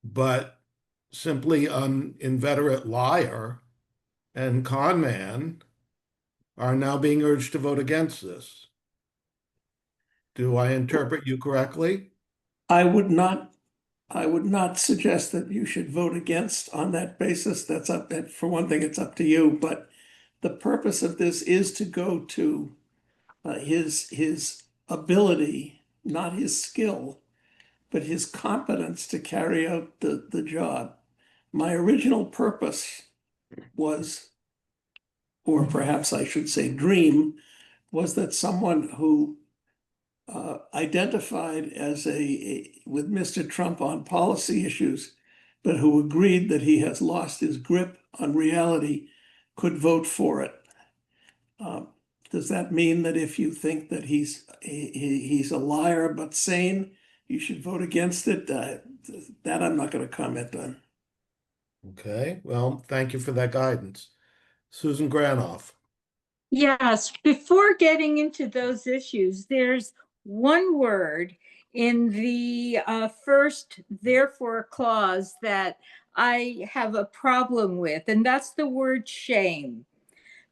but simply an inveterate liar and con man, are now being urged to vote against this. Do I interpret you correctly? I would not suggest that you should vote against on that basis. That's up, for one thing, it's up to you, but the purpose of this is to go to his ability, not his skill, but his competence to carry out the job. My original purpose was, or perhaps I should say dream, was that someone who identified as with Mr. Trump on policy issues, but who agreed that he has lost his grip on reality, could vote for it. Does that mean that if you think that he's a liar but sane, you should vote against it? That I'm not going to comment on. Okay, well, thank you for that guidance. Susan Granoff. Yes, before getting into those issues, there's one word in the first therefore clause that I have a problem with, and that's the word shame.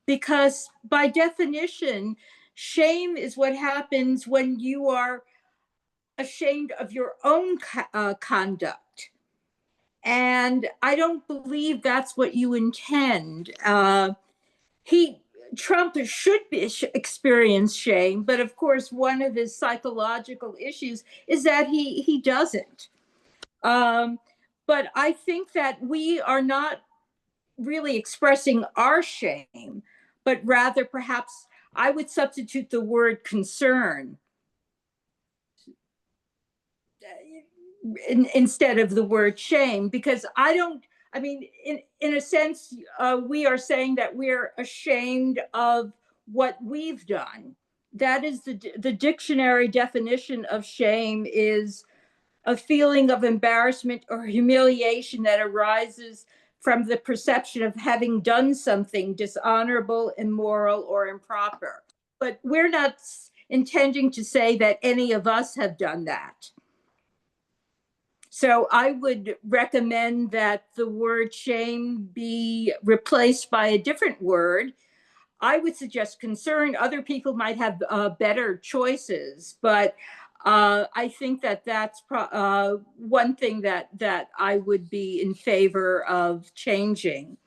Because by definition, shame is what happens when you are ashamed of your own conduct. And I don't believe that's what you intend. Trump should experience shame, but of course, one of his psychological issues is that he doesn't. But I think that we are not really expressing our shame, but rather perhaps I would substitute the word concern instead of the word shame, because in a sense, we are saying that we're ashamed of what we've done. That is the dictionary definition of shame is a feeling of embarrassment or humiliation that arises from the perception of having done something dishonorable, immoral, or improper. But we're not intending to say that any of us have done that. So I would recommend that the word shame be replaced by a different word. I would suggest concern. Other people might have better choices, but I think that that's one thing that I would be in favor of changing.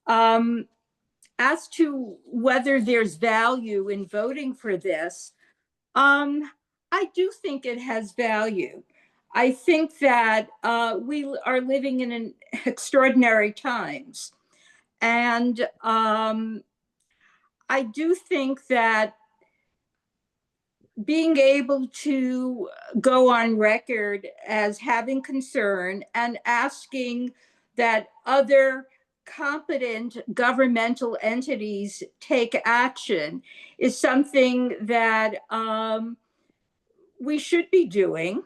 As to whether there's value in voting for this, I do think it has value. I think that we are living in extraordinary times. And I do think that being able to go on record as having concern and asking that other competent governmental entities take action is something that we should be doing.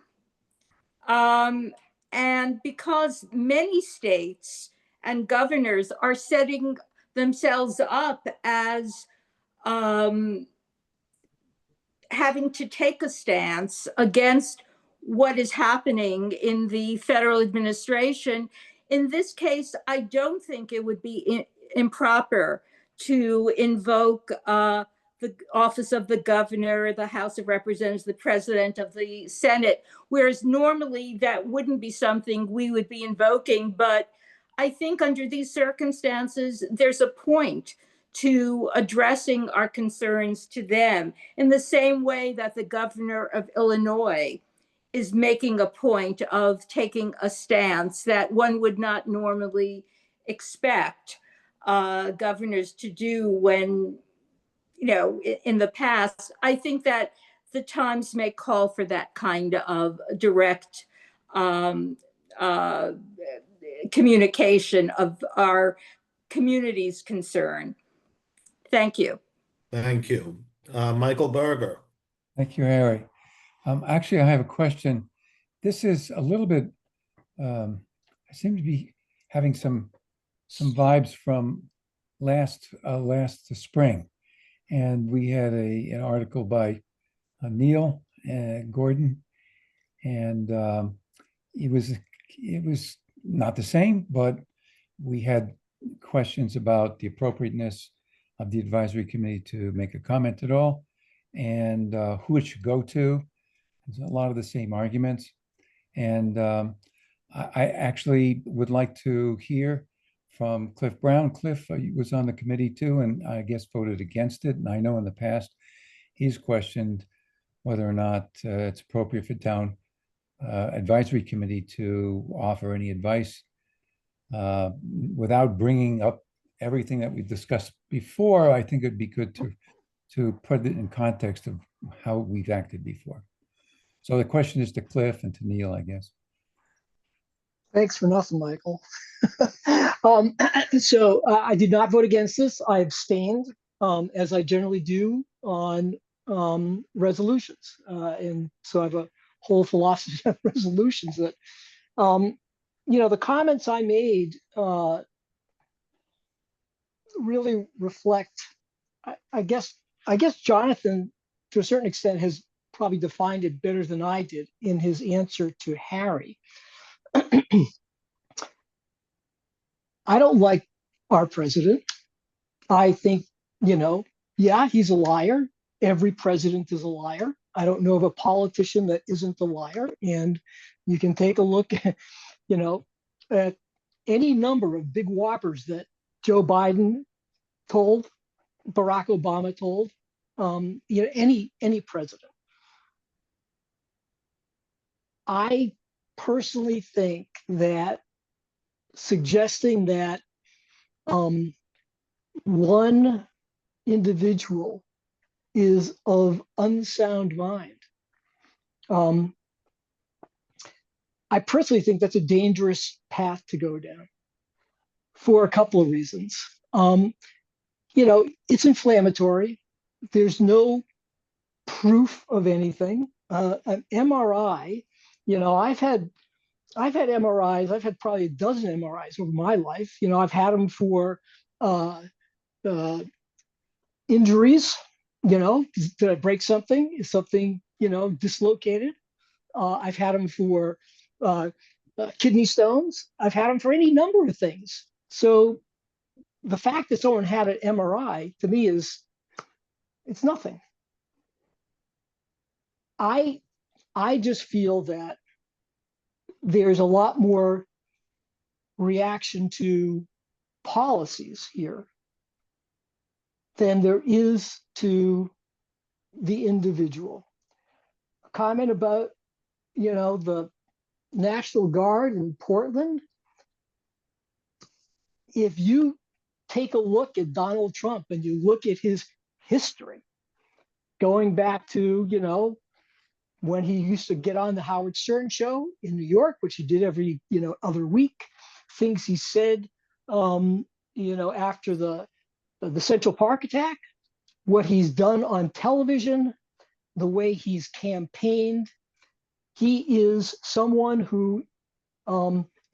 And because many states and governors are setting themselves up as having to take a stance against what is happening in the federal administration. In this case, I don't think it would be improper to invoke the office of the governor, the House of Representatives, the president of the Senate, whereas normally that wouldn't be something we would be invoking. But I think under these circumstances, there's a point to addressing our concerns to them in the same way that the governor of Illinois is making a point of taking a stance that one would not normally expect governors to do when, you know, in the past. I think that the times may call for that kind of direct communication of our community's concern. Thank you. Thank you. Michael Berger. Thank you, Harry. Actually, I have a question. This is a little bit, I seem to be having some vibes from last spring. And we had an article by Neil Gordon, and it was not the same, but we had questions about the appropriateness of the advisory committee to make a comment at all, and who it should go to. There's a lot of the same arguments. And I actually would like to hear from Cliff Brown. Cliff was on the committee too, and I guess voted against it. And I know in the past, he's questioned whether or not it's appropriate for town advisory committee to offer any advice without bringing up everything that we've discussed before. I think it'd be good to put it in context of how we've acted before. So the question is to Cliff and to Neil, I guess. Thanks for nothing, Michael. So I did not vote against this. I abstained, as I generally do on resolutions. And so I have a whole philosophy of resolutions that, you know, the comments I made really reflect, I guess Jonathan, to a certain extent, has probably defined it better than I did in his answer to Harry. I don't like our president. I think, you know, yeah, he's a liar. Every president is a liar. I don't know of a politician that isn't a liar. And you can take a look at, you know, at any number of big whoppers that Joe Biden told, Barack Obama told, you know, any president. I personally think that suggesting that one individual is of unsound mind, I personally think that's a dangerous path to go down for a couple of reasons. You know, it's inflammatory. There's no proof of anything. An MRI, you know, I've had MRIs. I've had probably a dozen MRIs over my life. You know, I've had them for injuries. You know, did I break something? Is something, you know, dislocated? I've had them for kidney stones. I've had them for any number of things. So the fact that someone had an MRI to me it's nothing. I just feel that there's a lot more reaction to policies here than there is to the individual. A comment about, you know, the National Guard in Portland. If you take a look at Donald Trump and you look at his history, going back to, you know, when he used to get on the Howard Stern show in New York, which he did every, you know, other week, things he said after the Central Park attack, what he's done on television, the way he's campaigned. He is someone who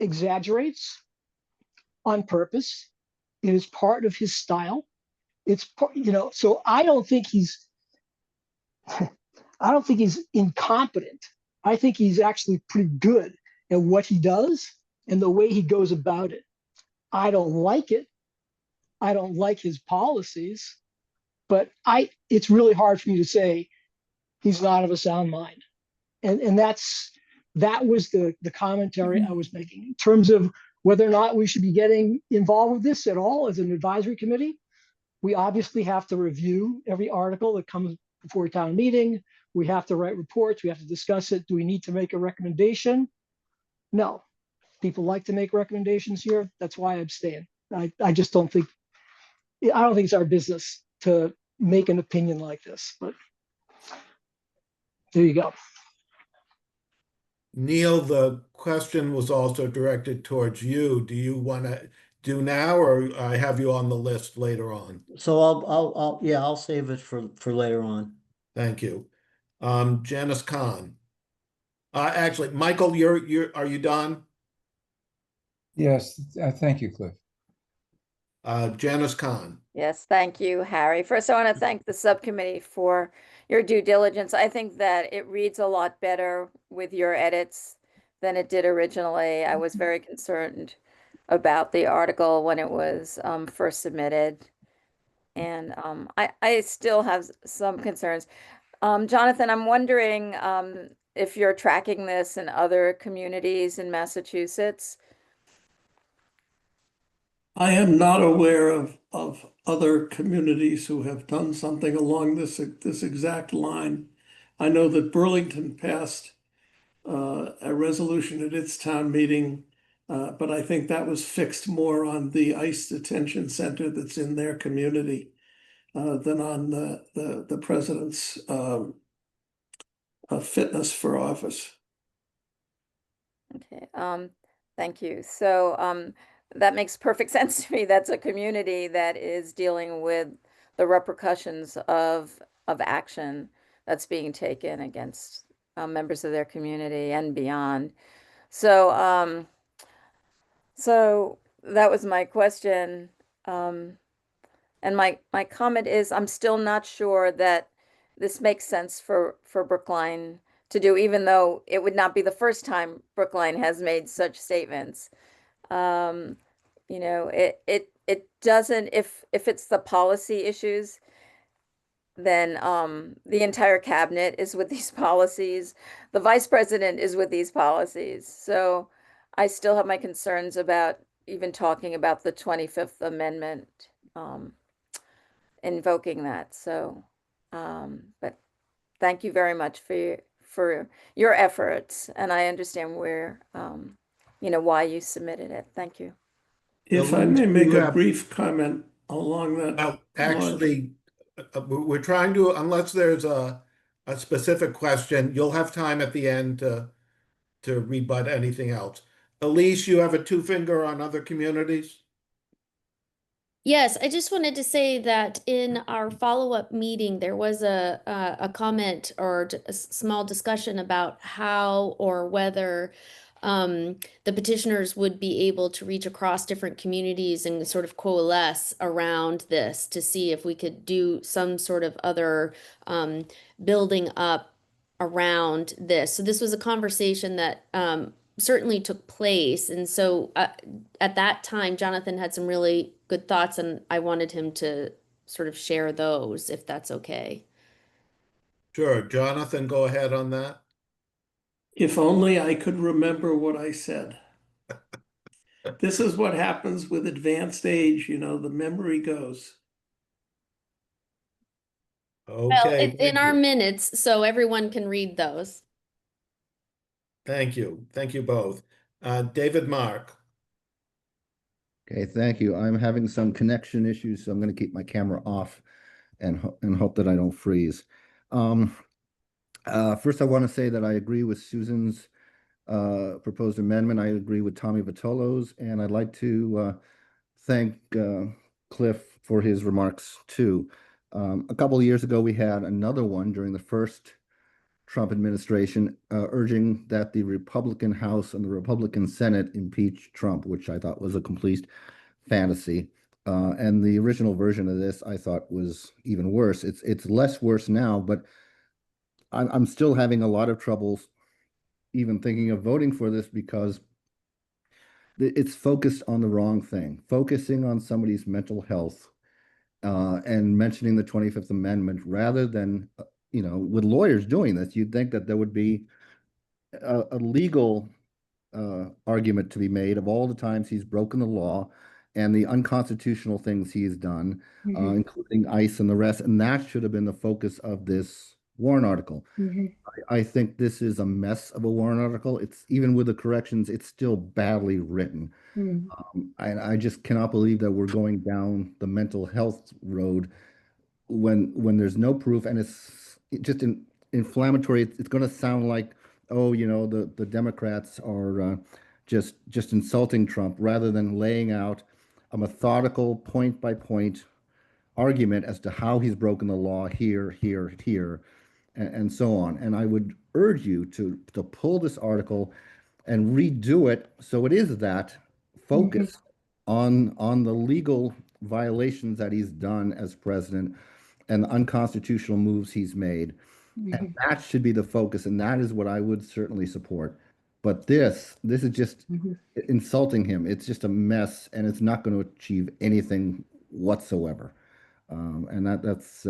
exaggerates on purpose. It is part of his style. So I don't think he's incompetent. I think he's actually pretty good at what he does and the way he goes about it. I don't like it. I don't like his policies, but it's really hard for me to say he's not of a sound mind. And that was the commentary I was making in terms of whether or not we should be getting involved with this at all as an advisory committee. We obviously have to review every article that comes before a town meeting. We have to write reports. We have to discuss it. Do we need to make a recommendation? No. People like to make recommendations here. That's why I abstain. I just don't think, I don't think it's our business to make an opinion like this, but there you go. Neil, the question was also directed towards you. Do you want to do now, or I have you on the list later on? So I'll save it for later on. Thank you. Janice Kahn. Actually, Michael, are you done? Yes, thank you, Cliff. Janice Kahn. Yes, thank you, Harry. First, I want to thank the subcommittee for your due diligence. I think that it reads a lot better with your edits than it did originally. I was very concerned about the article when it was first submitted. And I still have some concerns. Jonathan, I'm wondering if you're tracking this in other communities in Massachusetts. I am not aware of other communities who have done something along this exact line. I know that Burlington passed a resolution at its town meeting, but I think that was fixed more on the ICE detention center that's in their community than on the president's fitness for office. Okay, thank you. So that makes perfect sense to me. That's a community that is dealing with the repercussions of action that's being taken against members of their community and beyond. So so that was my question. And my comment is, I'm still not sure that this makes sense for Brookline to do, even though it would not be the first time Brookline has made such statements. It doesn't, if it's the policy issues, then the entire cabinet is with these policies. The vice president is with these policies. So I still have my concerns about even talking about the 25th Amendment, invoking that. So, but thank you very much for your efforts. And I understand where, why you submitted it. Thank you. If I may make a brief comment along that. Well, actually, we're trying to, unless there's a specific question, you'll have time at the end to rebut anything else. Elise, you have a two-finger on other communities? Yes, I just wanted to say that in our follow-up meeting, there was a comment or a small discussion about how or whether the petitioners would be able to reach across different communities and sort of coalesce around this to see if we could do some sort of other building up around this. So this was a conversation that certainly took place. And so at that time, Jonathan had some really good thoughts, and I wanted him to sort of share those, if that's okay. Sure. Jonathan, go ahead on that. If only I could remember what I said. This is what happens with advanced age, the memory goes. Well, Okay. it's in our minutes, so everyone can read those. Thank you. Thank you both. David Mark. Okay, thank you. I'm having some connection issues, so I'm going to keep my camera off and hope that I don't freeze. First, I want to say that I agree with Susan's proposed amendment. I agree with Tommy Vitolo's, and I'd like to thank Cliff for his remarks too. A couple of years ago, we had another one during the first Trump administration urging that the Republican House and the Republican Senate impeach Trump, which I thought was a complete fantasy. And the original version of this I thought was even worse. It's less worse now, but I'm still having a lot of trouble even thinking of voting for this because it's focused on the wrong thing, focusing on somebody's mental health and mentioning the 25th Amendment rather than, with lawyers doing this, you'd think that there would be a legal argument to be made of all the times he's broken the law and the unconstitutional things he has done, including ICE and the rest. And that should have been the focus of this warrant article. I think this is a mess of a warrant article. It's even with the corrections, it's still badly written. And I just cannot believe that we're going down the mental health road when there's no proof and it's just inflammatory. It's going to sound like, oh, the Democrats are just insulting Trump rather than laying out a methodical point by point argument as to how he's broken the law here, and so on. And I would urge you to pull this article and redo it so it is that focus on the legal violations that he's done as president and the unconstitutional moves he's made. And that should be the focus, and that is what I would certainly support. But this is just insulting him. It's just a mess, and it's not going to achieve anything whatsoever. And that's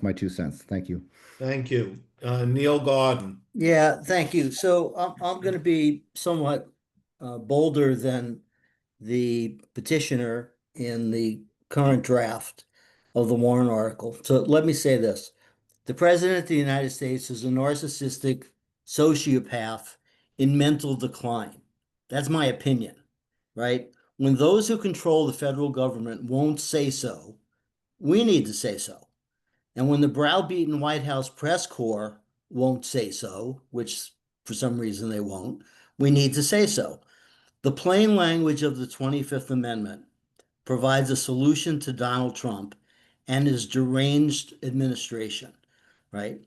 my 2 cents. Thank you. Thank you. Neil Gordon. Yeah, thank you. So I'm going to be somewhat bolder than the petitioner in the current draft of the warrant article. So let me say this. The President of the United States is a narcissistic sociopath in mental decline. That's my opinion, right? When those who control the federal government won't say so, we need to say so. And when the browbeaten White House press corps won't say so, which for some reason they won't, we need to say so. The plain language of the 25th Amendment provides a solution to Donald Trump and his deranged administration, right?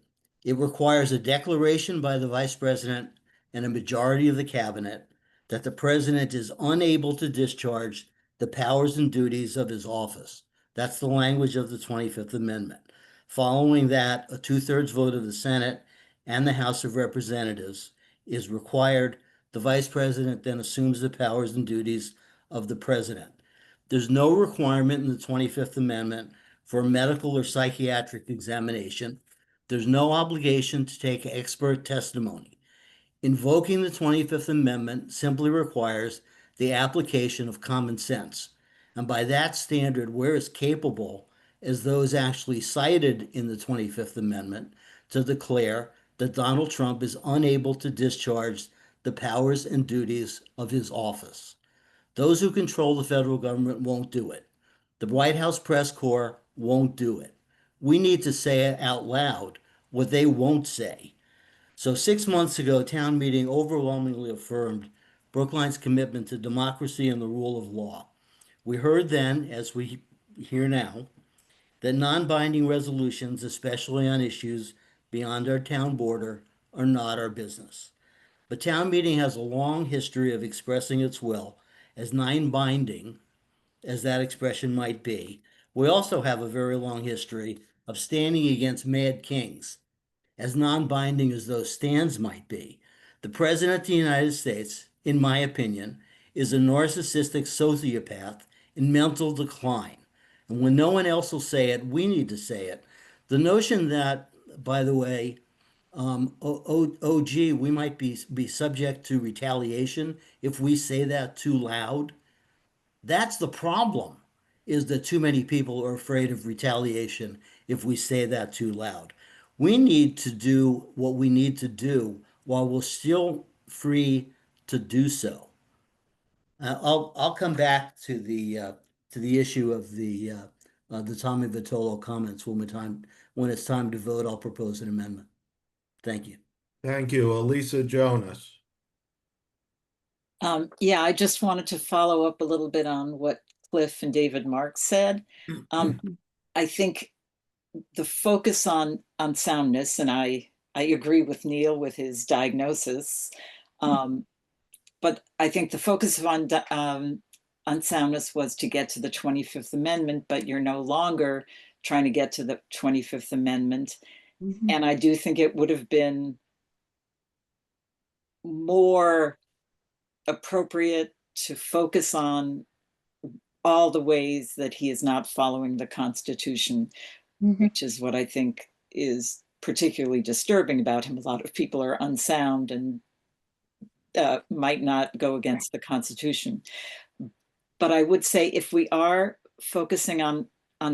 It requires a declaration by the vice president and a majority of the cabinet that the president is unable to discharge the powers and duties of his office. That's the language of the 25th Amendment. Following that, a 2/3 vote of the Senate and the House of Representatives is required. The vice president then assumes the powers and duties of the president. There's no requirement in the 25th Amendment for a medical or psychiatric examination. There's no obligation to take expert testimony. Invoking the 25th Amendment simply requires the application of common sense. And by that standard, we're as capable as those actually cited in the 25th Amendment to declare that Donald Trump is unable to discharge the powers and duties of his office. Those who control the federal government won't do it. The White House press corps won't do it. We need to say it out loud what they won't say. So 6 months ago, town meeting overwhelmingly affirmed Brookline's commitment to democracy and the rule of law. We heard then, as we hear now, that non-binding resolutions, especially on issues beyond our town border, are not our business. But town meeting has a long history of expressing its will, as non-binding as that expression might be. We also have a very long history of standing against mad kings, as non-binding as those stands might be. The President of the United States, in my opinion, is a narcissistic sociopath in mental decline. And when no one else will say it, we need to say it. The notion that, by the way, we might be subject to retaliation if we say that too loud. That's the problem, is that too many people are afraid of retaliation if we say that too loud. We need to do what we need to do while we're still free to do so. I'll come back to the issue of the Tommy Votolo comments when it's time to vote. I'll propose an amendment. Thank you. Thank you, Elisa Jonas. Yeah, I just wanted to follow up a little bit on what Cliff and David Marks said. I think the focus on soundness, and I agree with Neil with his diagnosis, but I think the focus on soundness was to get to the 25th Amendment, but you're no longer trying to get to the 25th Amendment. And I do think it would have been more appropriate to focus on all the ways that he is not following the Constitution, which is what I think is particularly disturbing about him. A lot of people are unsound and might not go against the Constitution. But I would say if we are focusing on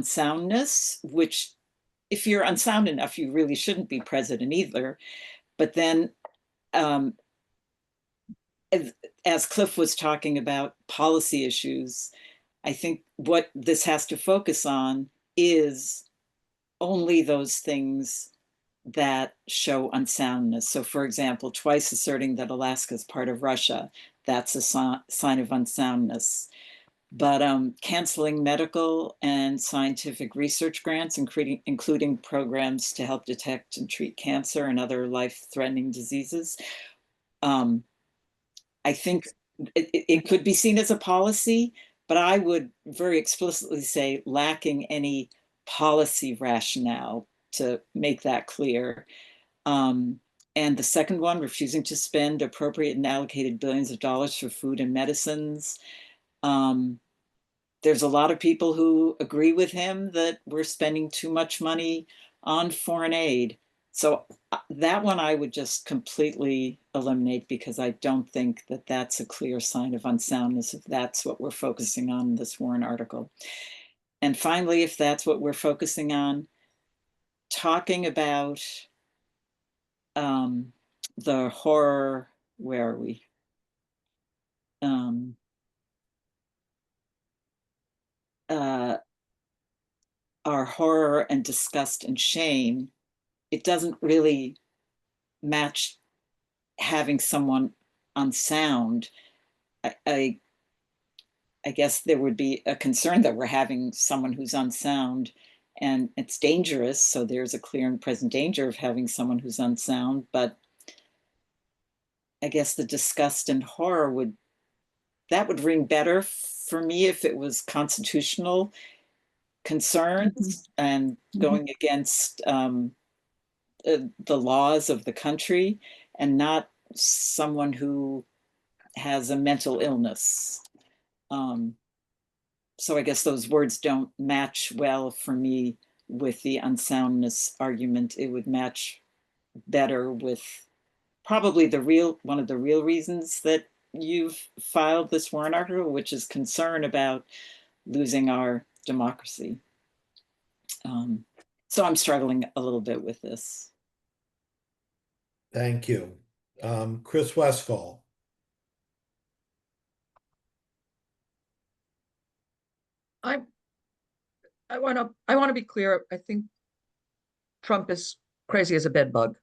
soundness, which if you're unsound enough, you really shouldn't be president either. But then as Cliff was talking about policy issues, I think what this has to focus on is only those things that show unsoundness. So for example, twice asserting that Alaska is part of Russia, that's a sign of unsoundness. But canceling medical and scientific research grants, including programs to help detect and treat cancer and other life-threatening diseases, I think it could be seen as a policy, but I would very explicitly say lacking any policy rationale to make that clear. And the second one, refusing to spend appropriate and allocated billions of dollars for food and medicines. There's a lot of people who agree with him that we're spending too much money on foreign aid. So that one I would just completely eliminate, because I don't think that that's a clear sign of unsoundness if that's what we're focusing on in this Warren article. And finally, if that's what we're focusing on, talking about the horror, where are we? Our horror and disgust and shame, it doesn't really match having someone unsound. I guess there would be a concern that we're having someone who's unsound and it's dangerous. So there's a clear and present danger of having someone who's unsound. But I guess the disgust and horror would ring better for me if it was constitutional concerns and going against the laws of the country, and not someone who has a mental illness. So I guess those words don't match well for me with the unsoundness argument. It would match better with probably one of the real reasons that you've filed this Warren article, which is concern about losing our democracy. So I'm struggling a little bit with this. Thank you. Chris Westfall. I want to be clear. I think Trump is crazy as a bed bug.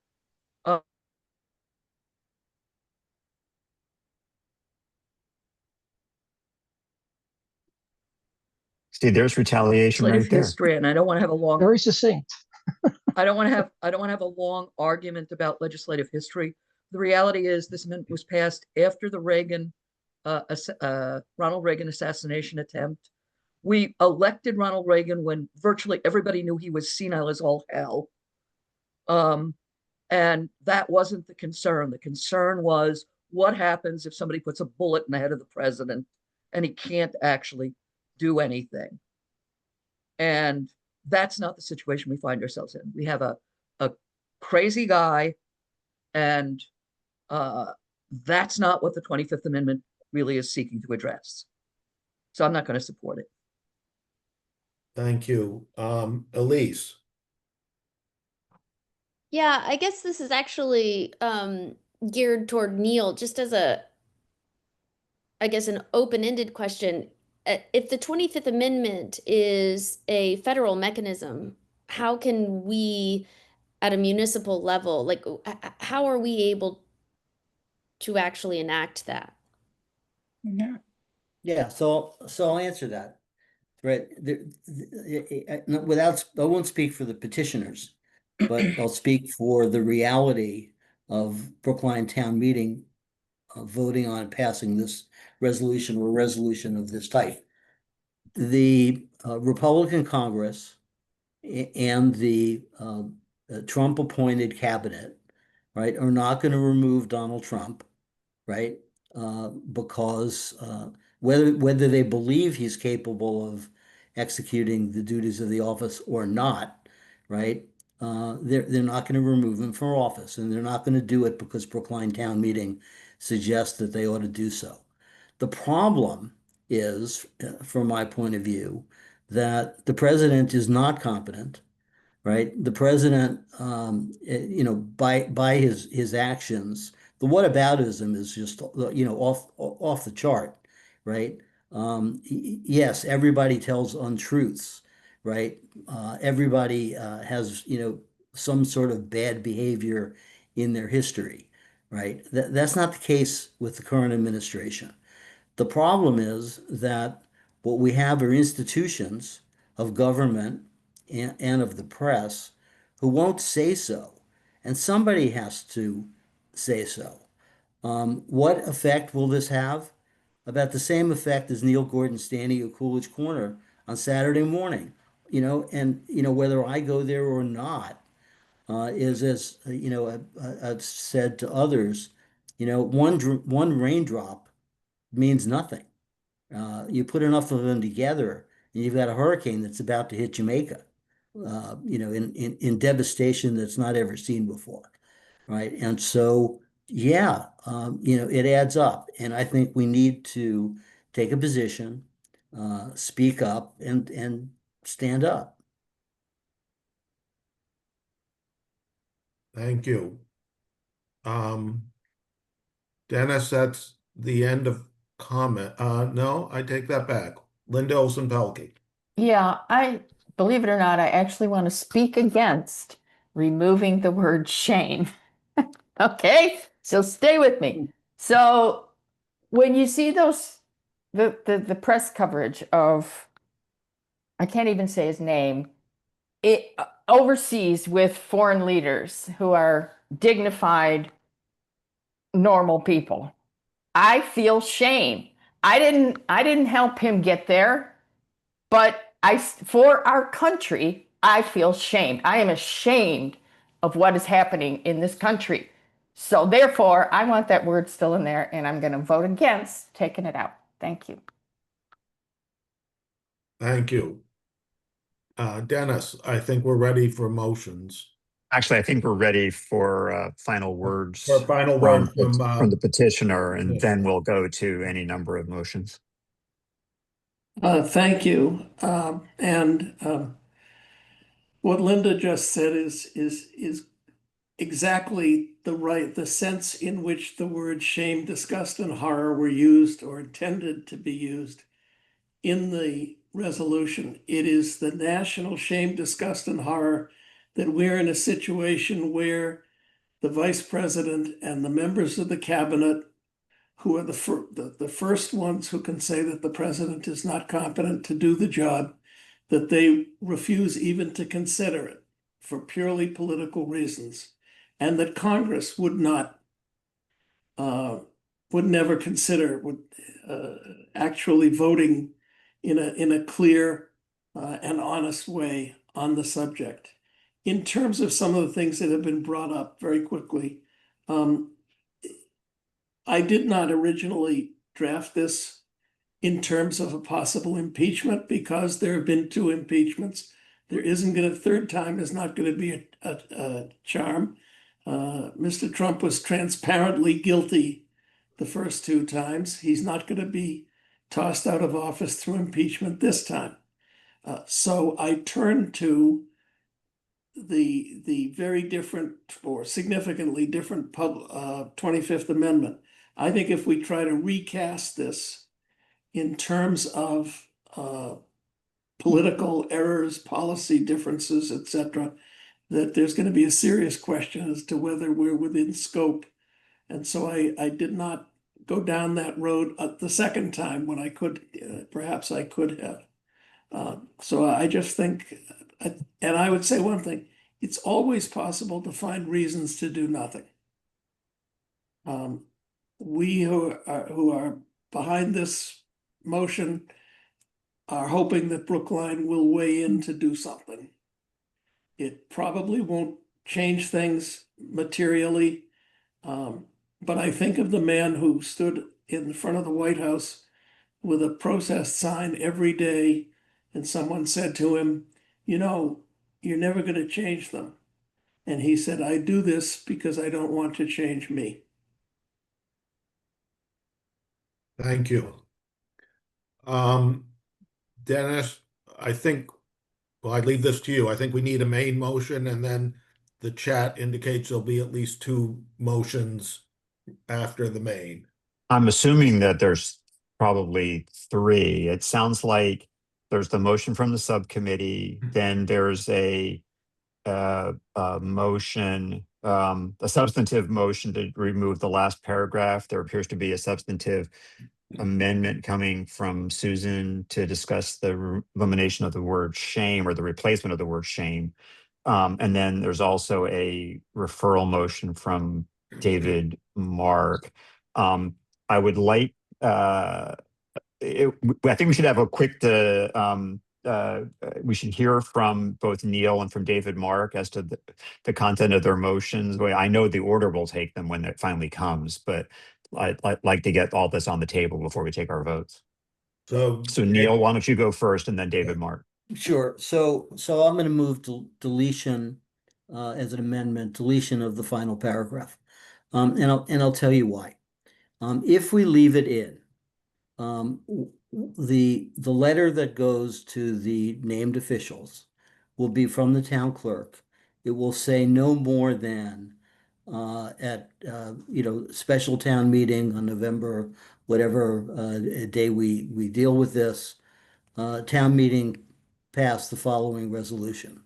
See, there's retaliation right there. History, and I don't want to have a long. Very succinct. I don't want to have a long argument about legislative history. The reality is this amendment was passed after the Ronald Reagan assassination attempt. We elected Ronald Reagan when virtually everybody knew he was senile as all hell. And that wasn't the concern. The concern was what happens if somebody puts a bullet in the head of the president and he can't actually do anything. And that's not the situation we find ourselves in. We have a crazy guy, and that's not what the 25th Amendment really is seeking to address. So I'm not going to support it. Thank you. Elise. Yeah, I guess this is actually geared toward Neil, just as an open-ended question. If the 25th Amendment is a federal mechanism, how can we, at a municipal level, like, how are we able to actually enact that? Yeah, so I'll answer that. right? Without, I won't speak for the petitioners, but I'll speak for the reality of Brookline Town Meeting voting on passing this resolution or resolution of this type. The Republican Congress and the Trump-appointed cabinet, right, are not going to remove Donald Trump, right? Because whether they believe he's capable of executing the duties of the office or not, right? They're not going to remove him from office, and they're not going to do it because Brookline Town Meeting suggests that they ought to do so. The problem is, from my point of view, that the president is not competent, right? The president, by his actions, the whataboutism is just, off the chart, right? Yes, everybody tells untruths, right? Everybody has, some sort of bad behavior in their history, right? That's not the case with the current administration. The problem is that what we have are institutions of government and of the press who won't say so. And somebody has to say so. What effect will this have? About the same effect as Neil Gordon standing at Coolidge Corner on Saturday morning. Whether I go there or not, is, as I've said to others, one raindrop means nothing. You put enough of them together, and you've got a hurricane that's about to hit Jamaica, in devastation that's not ever seen before, right? And so, yeah, it adds up, and I think we need to take a position, speak up, and stand up. Thank you. Dennis, that's the end of comment. No, I take that back. Linda Olsen-Pelkey. Yeah, believe it or not, I actually want to speak against removing the word shame. Okay, so stay with me. So when you see the press coverage of, I can't even say his name, overseas with foreign leaders who are dignified, normal people, I feel shame. I didn't help him get there, but for our country, I feel shame. I am ashamed of what is happening in this country. So therefore, I want that word still in there, and I'm going to vote against taking it out. Thank you. Thank you. Dennis, I think we're ready for motions. Actually, I think we're ready for final words For final word from the petitioner, and then we'll go to any number of motions. Thank you. What Linda just said is exactly the sense in which the word shame, disgust, and horror were used or intended to be used in the resolution. It is the national shame, disgust, and horror that we're in a situation where the vice president and the members of the cabinet, who are the first ones who can say that the president is not competent to do the job, that they refuse even to consider it for purely political reasons, and that Congress would never consider actually voting in a clear and honest way on the subject. In terms of some of the things that have been brought up very quickly, I did not originally draft this in terms of a possible impeachment because there have been 2 impeachments. There isn't going to, third time is not going to be a charm. Mr. Trump was transparently guilty the first 2 times. He's not going to be tossed out of office through impeachment this time. So I turn to the very different or significantly different 25th Amendment. I think if we try to recast this in terms of political errors, policy differences, etc., that there's going to be a serious question as to whether we're within scope. And so I did not go down that road the second time when I could, perhaps I could have. So I just think, and I would say one thing, it's always possible to find reasons to do nothing. We who are behind this motion are hoping that Brookline will weigh in to do something. It probably won't change things materially, but I think of the man who stood in front of the White House with a protest sign every day, and someone said to him, you know, you're never going to change them. And he said, I do this because I don't want to change me. Thank you. Dennis, I think, well, I leave this to you. I think we need a main motion, and then the chat indicates there'll be at least 2 motions after the main. I'm assuming that there's probably 3. It sounds like there's the motion from the subcommittee, then there's a motion, a substantive motion to remove the last paragraph. There appears to be a substantive amendment coming from Susan to discuss the elimination of the word shame or the replacement of the word shame. And then there's also a referral motion from David Mark. I would like, I think we should have a quick, we should hear from both Neil and from David Mark as to the content of their motions. I know the order will take them when it finally comes, but I'd like to get all this on the table before we take our votes. So Neil, why don't you go first and then David Mark? Sure. So I'm going to move deletion as an amendment, deletion of the final paragraph. And I'll tell you why. If we leave it in, the letter that goes to the named officials will be from the town clerk. It will say no more than at special town meeting on November, whatever day we deal with this, town meeting passed the following resolution,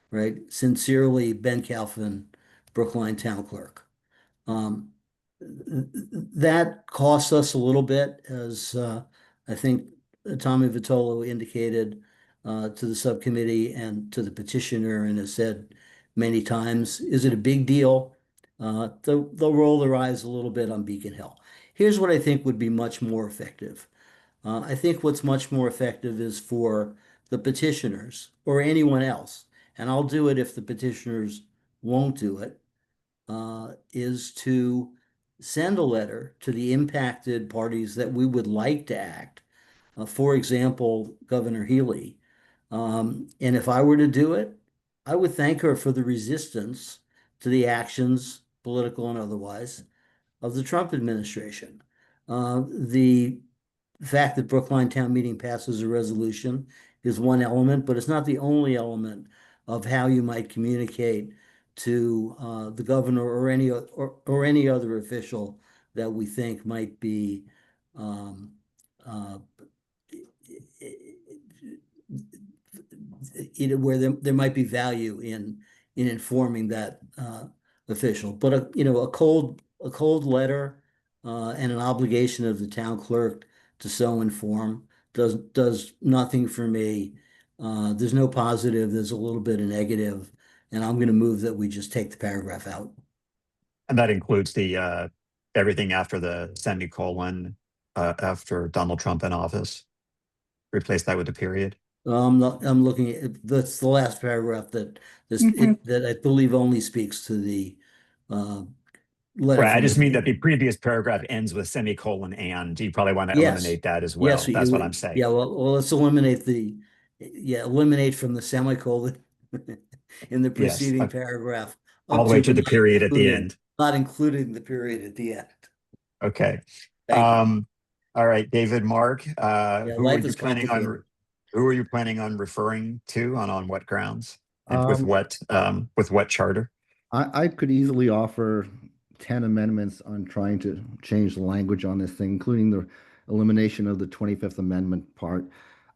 right? Sincerely, Ben Calvin, Brookline Town Clerk. That costs us a little bit, as I think Tommy Vitolo indicated to the subcommittee and to the petitioner, and has said many times. Is it a big deal? They'll roll their eyes a little bit on Beacon Hill. Here's what I think would be much more effective. I think what's much more effective is for the petitioners or anyone else, and I'll do it if the petitioners won't do it, is to send a letter to the impacted parties that we would like to act. For example, Governor Healy. And if I were to do it, I would thank her for the resistance to the actions, political and otherwise, of the Trump administration. The fact that Brookline Town Meeting passes a resolution is one element, but it's not the only element of how you might communicate to the governor or any other official that we think might be where there might be value in informing that official. But a cold letter and an obligation of the town clerk to so inform does nothing for me. There's no positive, there's a little bit of negative, and I'm going to move that we just take the paragraph out. And that includes the everything after the semicolon after Donald Trump in office. Replace that with a period. I'm looking at, that's the last paragraph that that I believe only speaks to the letter. Right, I just mean that the previous paragraph ends with semicolon, and you probably want to eliminate that as well. Yes, that's what I'm saying. Yeah, well, let's eliminate eliminate from the semicolon in the preceding paragraph. All the way to the period at the end. Not including the period at the end. Okay. All right, David Mark, who are you planning on referring to on what grounds? And with what charter? I could easily offer 10 amendments on trying to change the language on this thing, including the elimination of the 25th Amendment part.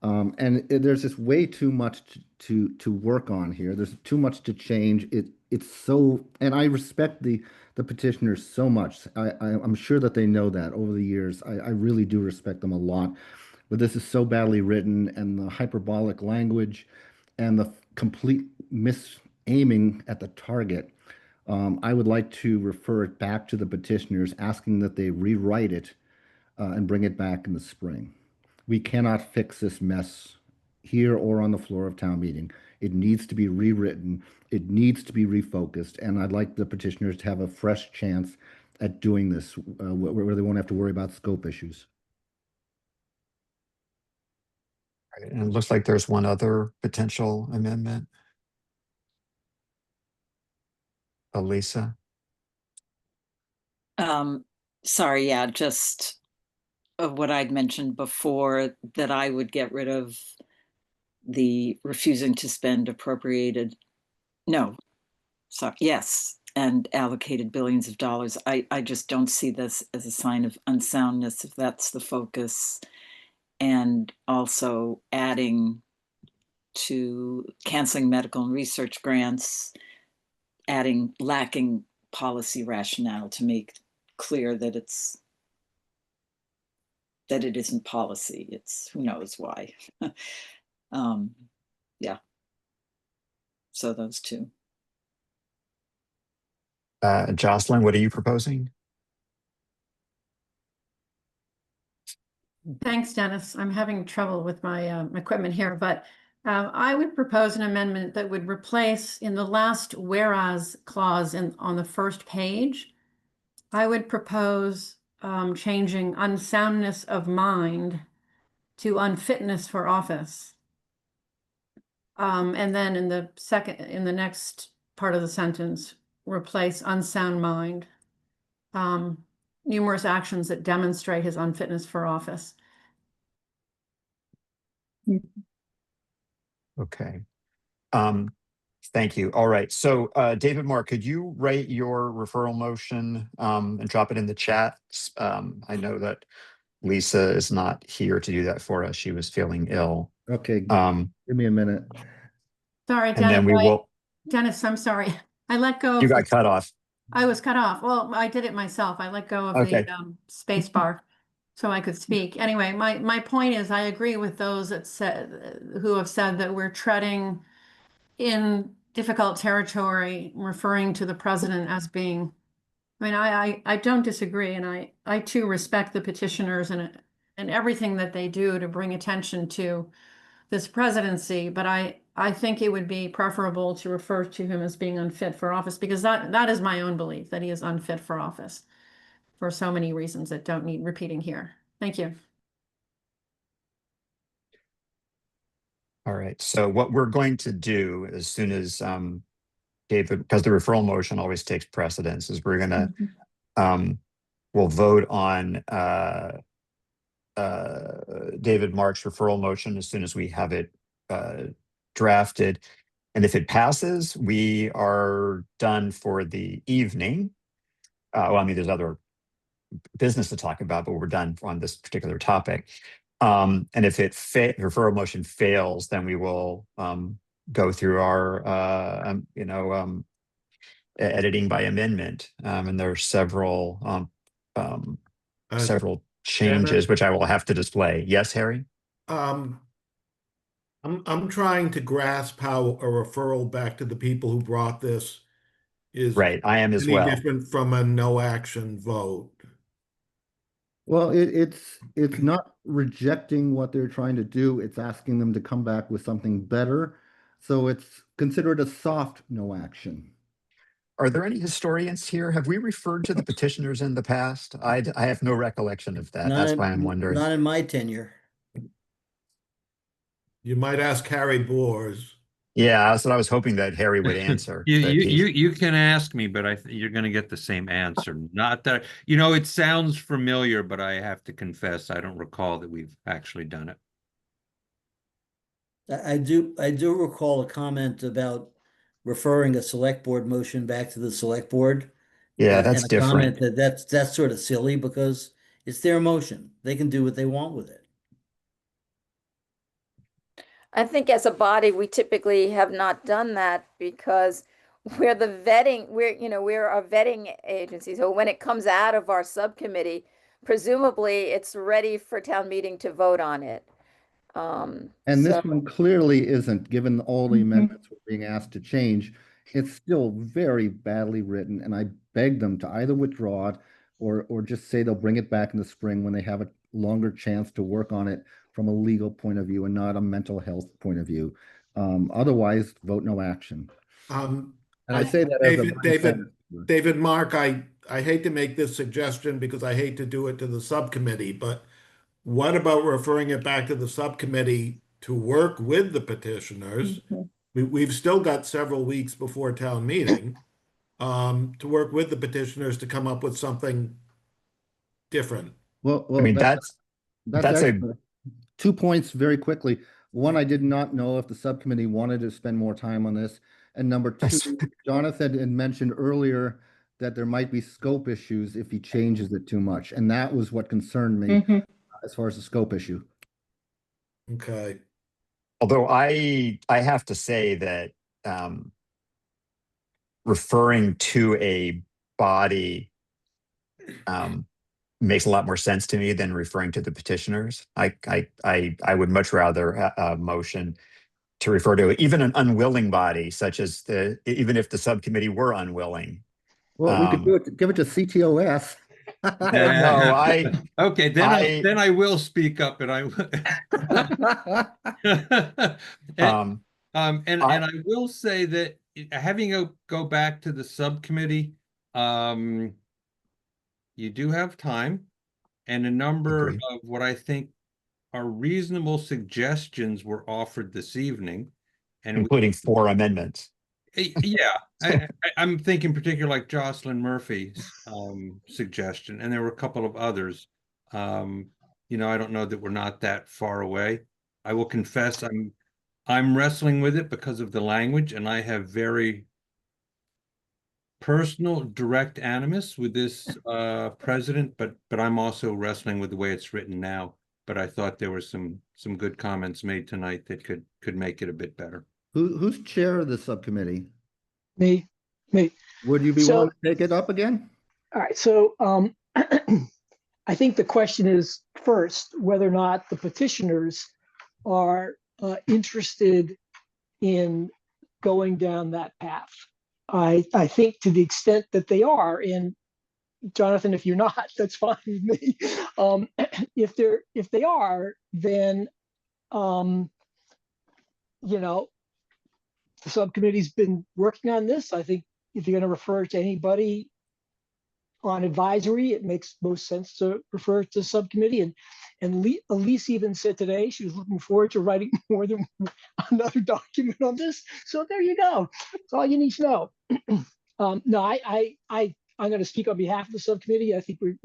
And there's just way too much to work on here. There's too much to change. It's so, and I respect the petitioners so much. I'm sure that they know that over the years. I really do respect them a lot. but this is so badly written, and the hyperbolic language and the complete misaiming at the target. I would like to refer it back to the petitioners, asking that they rewrite it and bring it back in the spring. We cannot fix this mess here or on the floor of town meeting. It needs to be rewritten. It needs to be refocused. And I'd like the petitioners to have a fresh chance at doing this where they won't have to worry about scope issues. Right, and it looks like there's one other potential amendment. Elisa? Sorry, yeah, just of what I'd mentioned before, that I would get rid of the refusing to spend appropriated, and allocated billions of dollars. I just don't see this as a sign of unsoundness if that's the focus. And also adding to canceling medical and research grants, lacking policy rationale to make clear that it isn't policy. It's who knows why. Yeah. So those two. Jocelyn, what are you proposing? Thanks, Dennis. I'm having trouble with my equipment here, but I would propose an amendment that would replace in the last whereas clause on the first page. I would propose changing unsoundness of mind to unfitness for office. And then in the next part of the sentence, replace unsound mind. Numerous actions that demonstrate his unfitness for office. Okay. Thank you. All right. So David Mark, could you write your referral motion and drop it in the chat? I know that Lisa is not here to do that for us. She was feeling ill. Okay, give me a minute. Sorry, And then we will. Dennis, I'm sorry. I let go of You got cut off. I was cut off. Well, I did it myself. I let go of Okay. the space bar so I could speak. Anyway, my point is I agree with those who have said that we're treading in difficult territory, referring to the president as being, I don't disagree, and I too respect the petitioners and everything that they do to bring attention to this presidency, but I think it would be preferable to refer to him as being unfit for office, because that is my own belief, that he is unfit for office for so many reasons that don't need repeating here. Thank you. All right. So what we're going to do as soon as David, because the referral motion always takes precedence, is we're going to, we'll vote on David Mark's referral motion as soon as we have it drafted. And if it passes, we are done for the evening. Well, I mean, there's other business to talk about, but we're done on this particular topic. And if the referral motion fails, then we will go through our, editing by amendment. And there are several changes, which I will have to display. Yes, Harry? I'm trying to grasp how a referral back to the people who brought this is right. I am as any well. different from a no action vote. Well, it's not rejecting what they're trying to do. It's asking them to come back with something better. So it's considered a soft no action. Are there any historians here? Have we referred to the petitioners in the past? I have no recollection of that. That's why I'm wondering. Not in my tenure. You might ask Harry Boers. Yeah, that's what I was hoping that Harry would answer. You can ask me, but you're going to get the same answer. Not that, it sounds familiar, but I have to confess, I don't recall that we've actually done it. I do recall a comment about referring a select board motion back to the select board. Yeah, that's and a different. Comment that's sort of silly because it's their motion. They can do what they want with it. I think as a body, we typically have not done that because we're a vetting agency. So when it comes out of our subcommittee, presumably it's ready for town meeting to vote on it. And this So- one clearly isn't, given all the Mhm. amendments we're being asked to change. It's still very badly written, and I beg them to either withdraw it or just say they'll bring it back in the spring when they have a longer chance to work on it from a legal point of view and not a mental health point of view. Otherwise, vote no action. And I say that as a David, Mark, I hate to make this suggestion because I hate to do it to the subcommittee, but what about referring it back to the subcommittee to work with the petitioners? We've still got several weeks before town meeting to work with the petitioners to come up with something different. Well, I mean, that's actually 2 points very quickly. One, I did not know if the subcommittee wanted to spend more time on this. And number two, Jonathan had mentioned earlier that there might be scope issues if he changes it too much. And that was what concerned me as far as the scope issue. Okay. Although I have to say that referring to a body makes a lot more sense to me than referring to the petitioners. I would much rather a motion to refer to even an unwilling body, such as even if the subcommittee were unwilling. Well, we could give it to CTOS. Okay, then I will speak up, and I and I will say that having go back to the subcommittee, you do have time, and a number of what I think are reasonable suggestions were offered this evening, and including 4 amendments. Yeah, I'm thinking particularly like Jocelyn Murphy's suggestion, and there were a couple of others. You know, I don't know that we're not that far away. I will confess I'm wrestling with it because of the language, and I have very personal direct animus with this president, but I'm also wrestling with the way it's written now. But I thought there were some good comments made tonight that could make it a bit better. Who's chair of the subcommittee? Me. Would you be willing to take it up again? All right, so I think the question is first whether or not the petitioners are interested in going down that path. I think to the extent that they are, and Jonathan, if you're not, that's fine with me. If they are, then you know, the subcommittee's been working on this. I think if you're going to refer to anybody on advisory, it makes most sense to refer to subcommittee. And Elise even said today she was looking forward to writing more than another document on this. So there you go. That's all you need to know. No, I'm going to speak on behalf of the subcommittee. I think we're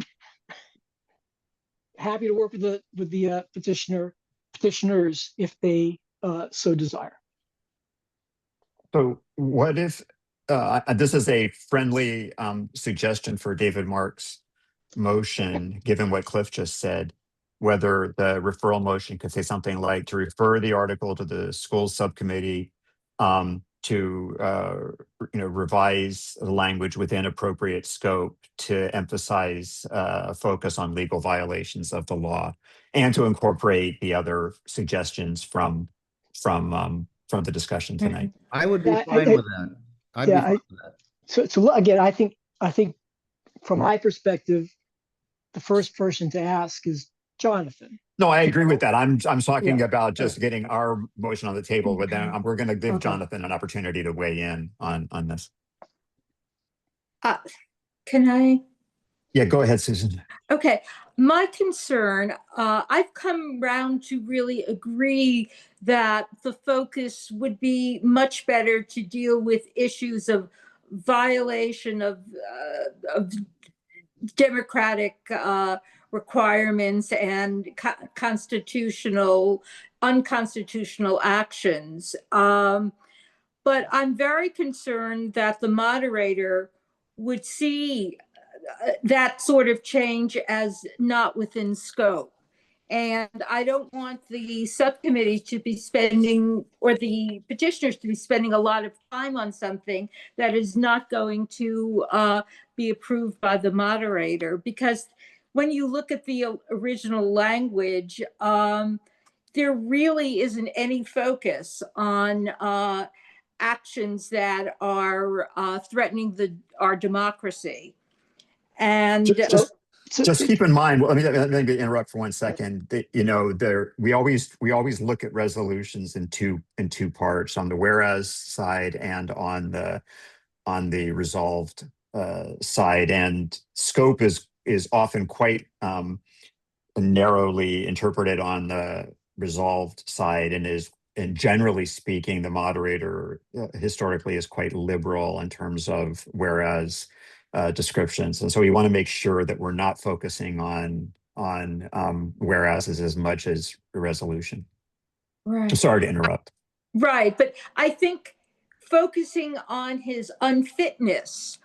happy to work with the petitioners if they so desire. So what if this is a friendly suggestion for David Mark's motion, given what Cliff just said, whether the referral motion could say something like to refer the article to the school subcommittee to revise the language within appropriate scope to emphasize a focus on legal violations of the law and to incorporate the other suggestions from the discussion tonight. I would be fine with that. I'd be fine with that. So again, I think from my perspective, the first person to ask is Jonathan. No, I agree with that. I'm talking about just getting our motion on the table, but then we're going to give Jonathan an opportunity to weigh in on this. Can I? Yeah, go ahead, Susan. Okay, my concern, I've come around to really agree that the focus would be much better to deal with issues of violation of democratic requirements and unconstitutional actions. But I'm very concerned that the moderator would see that sort of change as not within scope. And I don't want the subcommittee to be spending, or the petitioners to be spending a lot of time on something that is not going to be approved by the moderator, because when you look at the original language, there really isn't any focus on actions that are threatening our democracy. And Just keep in mind, let me interrupt for 1 second. That, you know, we always look at resolutions in two parts, on the whereas side and on the resolved side, and scope is often quite narrowly interpreted on the resolved side, and generally speaking, the moderator historically is quite liberal in terms of whereas descriptions. And so we want to make sure that we're not focusing on whereases as much as the resolution. Right. I'm sorry to interrupt. Right, but I think focusing on his unfitness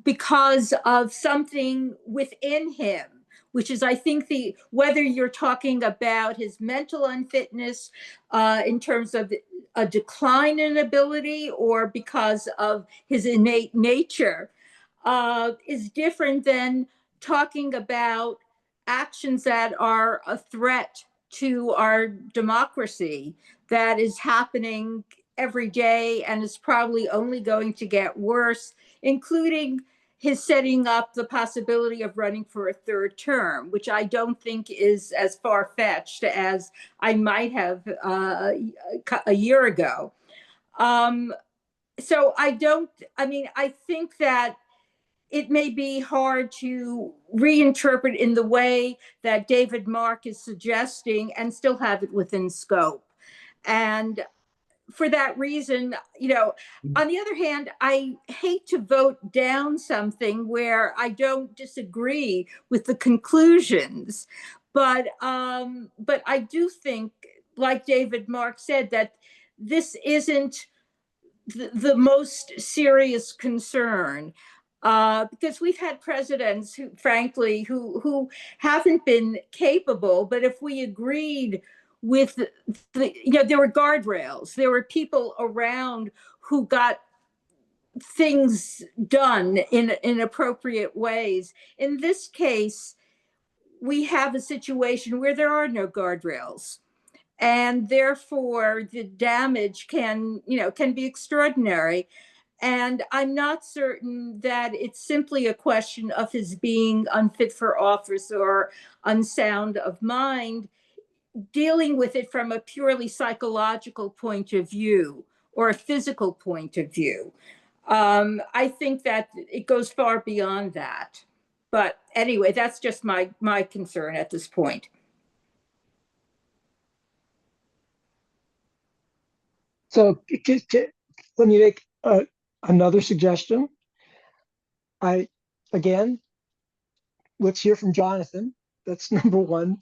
because of something within him, which is, I think, whether you're talking about his mental unfitness in terms of a decline in ability or because of his innate nature, is different than talking about actions that are a threat to our democracy that is happening every day and is probably only going to get worse, including his setting up the possibility of running for a third term, which I don't think is as far-fetched as I might have a year ago. So I think that it may be hard to reinterpret in the way that David Mark is suggesting and still have it within scope. And for that reason, you know, on the other hand, I hate to vote down something where I don't disagree with the conclusions, but I do think, like David Mark said, that this isn't the most serious concern. Because we've had presidents who, frankly, who haven't been capable, but if we agreed with there were guardrails, there were people around who got things done in appropriate ways. In this case, we have a situation where there are no guardrails. And therefore, the damage can be extraordinary. And I'm not certain that it's simply a question of his being unfit for office or unsound of mind, dealing with it from a purely psychological point of view or a physical point of view. I think that it goes far beyond that. But anyway, that's just my concern at this point. So let me make another suggestion. Again, let's hear from Jonathan. That's number one.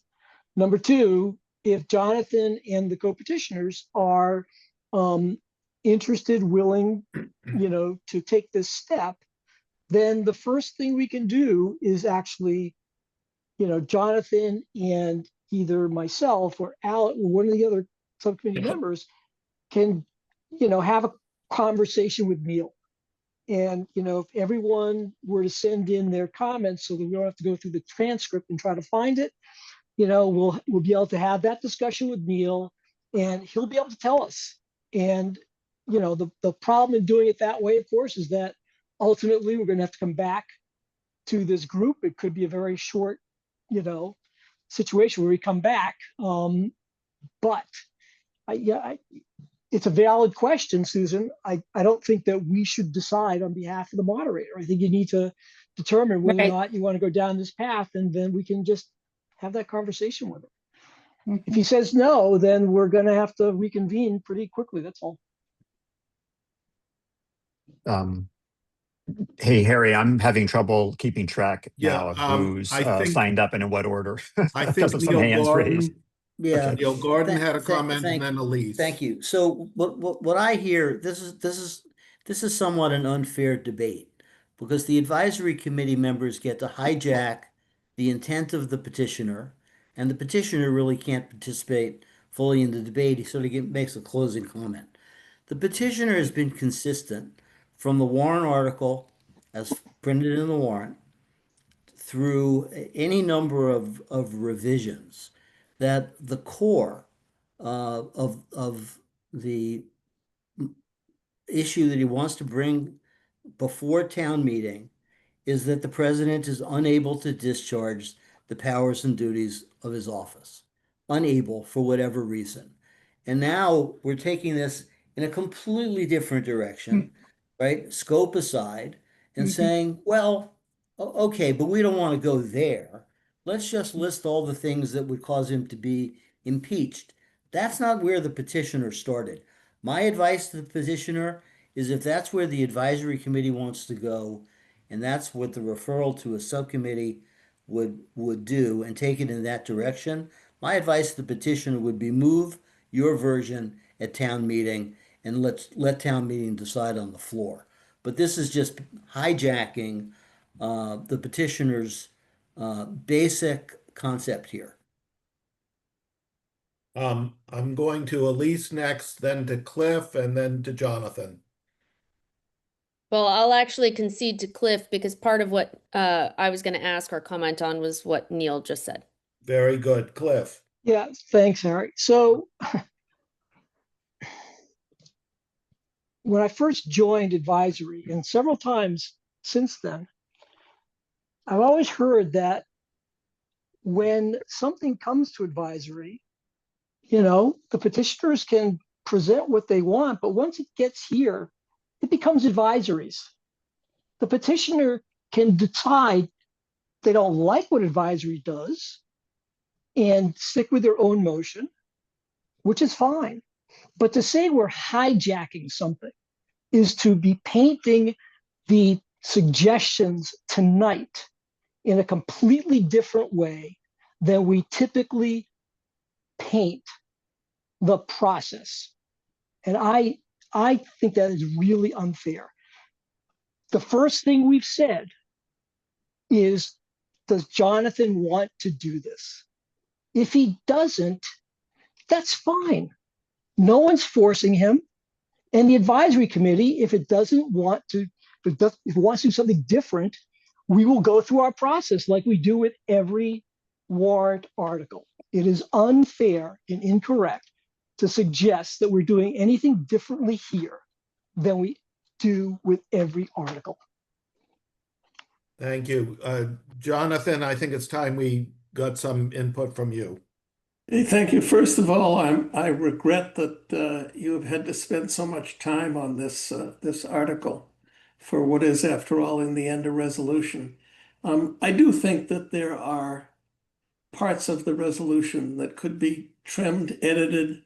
Number two, if Jonathan and the co-petitioners are interested, willing, to take this step, then the first thing we can do is actually, Jonathan and either myself or Alec or one of the other subcommittee members can, have a conversation with Neil. And, if everyone were to send in their comments so that we don't have to go through the transcript and try to find it, we'll be able to have that discussion with Neil and he'll be able to tell us. And, the problem in doing it that way, of course, is that ultimately we're going to have to come back to this group. It could be a very short, situation where we come back. But it's a valid question, Susan. I don't think that we should decide on behalf of the moderator. I think you need to determine whether or not you want to go down this path, and then we can just have that conversation with him. If he says no, then we're going to have to reconvene pretty quickly. That's all. Hey, Harry, I'm having trouble keeping track now of I who's think- signed up and in what order. I Because think of some Neil hands Gordon, raised. Yeah. Neil Gordon had a Thank- comment and then Elise. Thank you. So what I hear, this is somewhat an unfair debate because the advisory committee members get to hijack the intent of the petitioner, and the petitioner really can't participate fully in the debate. He sort of makes a closing comment. The petitioner has been consistent from the warrant article as printed in the warrant through any number of revisions, that the core of the issue that he wants to bring before town meeting is that the president is unable to discharge the powers and duties of his office, unable for whatever reason. And now we're taking this in a completely different direction, right? Scope aside, and saying, well, okay, but we don't want to go there. Let's just list all the things that would cause him to be impeached. That's not where the petitioner started. My advice to the petitioner is if that's where the advisory committee wants to go, and that's what the referral to a subcommittee would do, and take it in that direction, my advice to the petitioner would be move your version at town meeting and let town meeting decide on the floor. But this is just hijacking the petitioner's basic concept here. I'm going to Elise next, then to Cliff, and then to Jonathan. Well, I'll actually concede to Cliff because part of what I was going to ask or comment on was what Neil just said. Very good. Cliff. Yeah, thanks, Harry. So when I first joined advisory, and several times since then, I've always heard that when something comes to advisory, the petitioners can present what they want, but once it gets here, it becomes advisories. The petitioner can decide they don't like what advisory does and stick with their own motion, which is fine. But to say we're hijacking something is to be painting the suggestions tonight in a completely different way than we typically paint the process. And I think that is really unfair. The first thing we've said is, does Jonathan want to do this? If he doesn't, that's fine. No one's forcing him. And the advisory committee, if it doesn't want to, if it wants to do something different, we will go through our process like we do with every warrant article. It is unfair and incorrect to suggest that we're doing anything differently here than we do with every article. Thank you. Jonathan, I think it's time we got some input from you. Hey, thank you. First of all, I regret that you have had to spend so much time on this article for what is, after all, in the end, a resolution. I do think that there are parts of the resolution that could be trimmed, edited,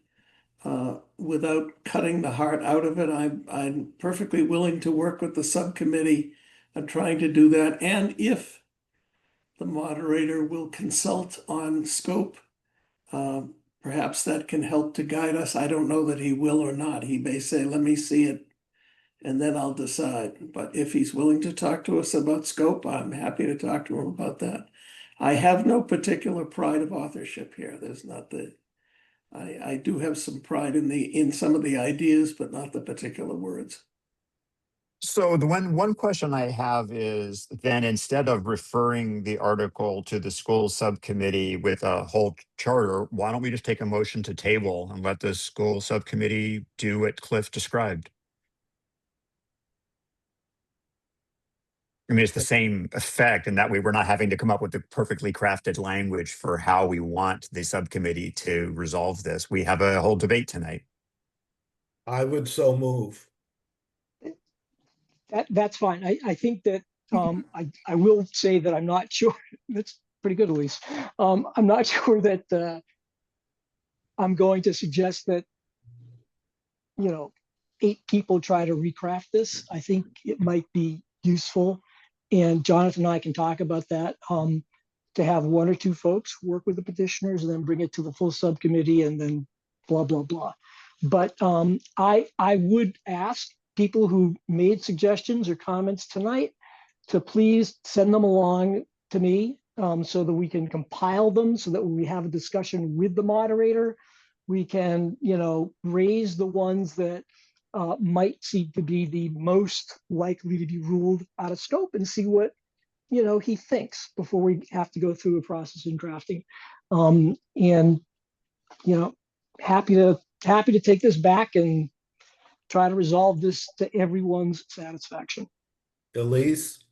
without cutting the heart out of it. I'm perfectly willing to work with the subcommittee on trying to do that. And if the moderator will consult on scope, perhaps that can help to guide us. I don't know that he will or not. He may say, let me see it, and then I'll decide. But if he's willing to talk to us about scope, I'm happy to talk to him about that. I have no particular pride of authorship here. There's not I do have some pride in some of the ideas, but not the particular words. So the one question I have is then instead of referring the article to the school subcommittee with a whole charter, why don't we just take a motion to table and let the school subcommittee do what Cliff described? I mean, it's the same effect, and that way we're not having to come up with the perfectly crafted language for how we want the subcommittee to resolve this. We have a whole debate tonight. I would so move. That's fine. I think that I will say that I'm not sure. That's pretty good, Elise. I'm not sure that I'm going to suggest that 8 people try to recraft this. I think it might be useful, and Jonathan and I can talk about that. To have 1 or 2 folks work with the petitioners and then bring it to the full subcommittee and then blah blah blah. But I would ask people who made suggestions or comments tonight to please send them along to me so that we can compile them, so that when we have a discussion with the moderator, we can, raise the ones that might seem to be the most likely to be ruled out of scope and see what he thinks before we have to go through a process in drafting. And happy to take this back and try to resolve this to everyone's satisfaction. Elise?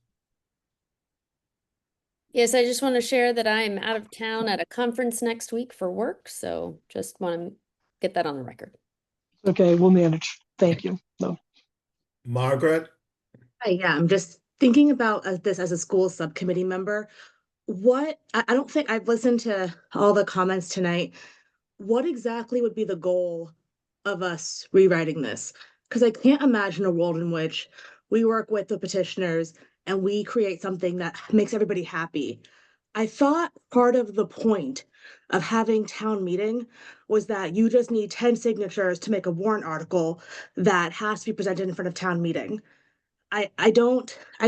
Yes, I just want to share that I'm out of town at a conference next week for work, so just want to get that on the record. Okay, we'll manage. Thank you. No. Margaret? Hi, yeah, I'm just thinking about this as a school subcommittee member. I don't think I've listened to all the comments tonight. What exactly would be the goal of us rewriting this? Because I can't imagine a world in which we work with the petitioners and we create something that makes everybody happy. I thought part of the point of having town meeting was that you just need 10 signatures to make a warrant article that has to be presented in front of town meeting. I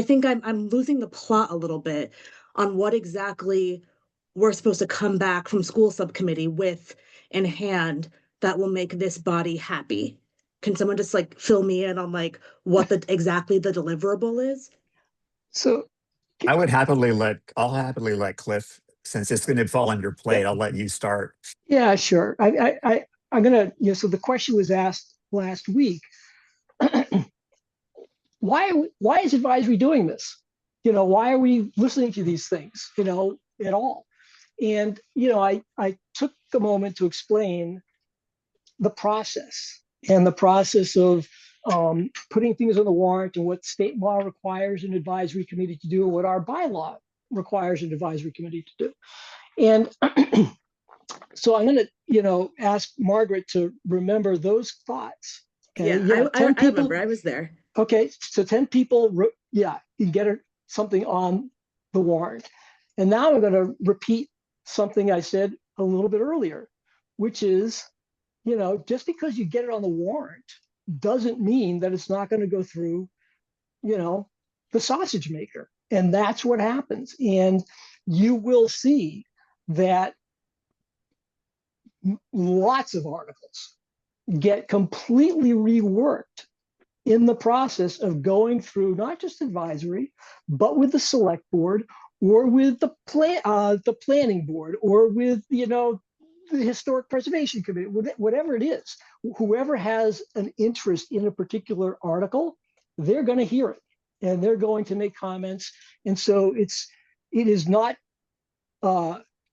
think I'm losing the plot a little bit on what exactly we're supposed to come back from school subcommittee with in hand that will make this body happy. Can someone just like fill me in on like what exactly the deliverable is? So I'll happily let Cliff, since it's going to fall on your plate, I'll let you start. Yeah, sure. I'm gonna, so the question was asked last week. Why is advisory doing this? Why are we listening to these things, at all? And, I took the moment to explain the process of putting things on the warrant and what state law requires an advisory committee to do and what our bylaw requires an advisory committee to do. And so I'm going to, ask Margaret to remember those thoughts. Okay? Yeah, I remember, I was there. Okay, so 10 people, you can get something on the warrant. And now I'm going to repeat something I said a little bit earlier, which is, just because you get it on the warrant doesn't mean that it's not going to go through, the sausage maker. And that's what happens. And you will see that lots of articles get completely reworked in the process of going through not just advisory, but with the select board or with the planning board or with, the historic preservation committee, whatever it is. Whoever has an interest in a particular article, they're going to hear it and they're going to make comments. And so it is not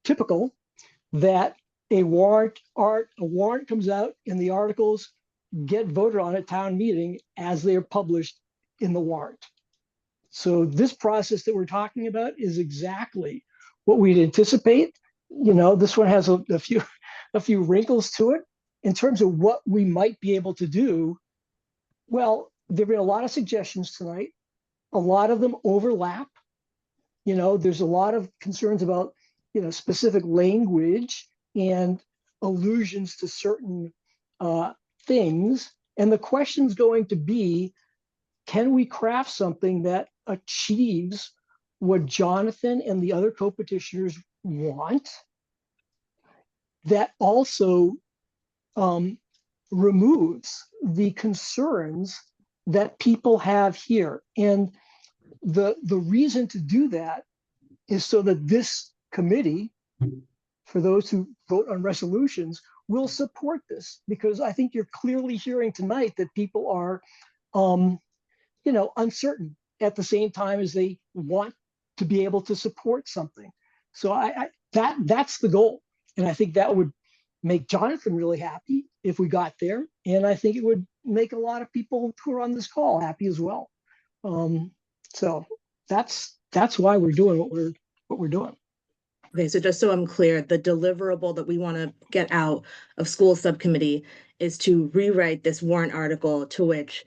typical that a warrant comes out and the articles get voted on at town meeting as they're published in the warrant. So this process that we're talking about is exactly what we'd anticipate. This one has a few wrinkles to it in terms of what we might be able to do. Well, there've been a lot of suggestions tonight. A lot of them overlap. There's a lot of concerns about, specific language and allusions to certain things. And the question's going to be, can we craft something that achieves what Jonathan and the other co-petitioners want, that also removes the concerns that people have here? And the reason to do that is so that this committee, for those who vote on resolutions, will support this, because I think you're clearly hearing tonight that people are, uncertain at the same time as they want to be able to support something. So that's the goal. And I think that would make Jonathan really happy if we got there. And I think it would make a lot of people who are on this call happy as well. So that's why we're doing what we're doing. Okay, so just so I'm clear, the deliverable that we want to get out of school subcommittee is to rewrite this warrant article to which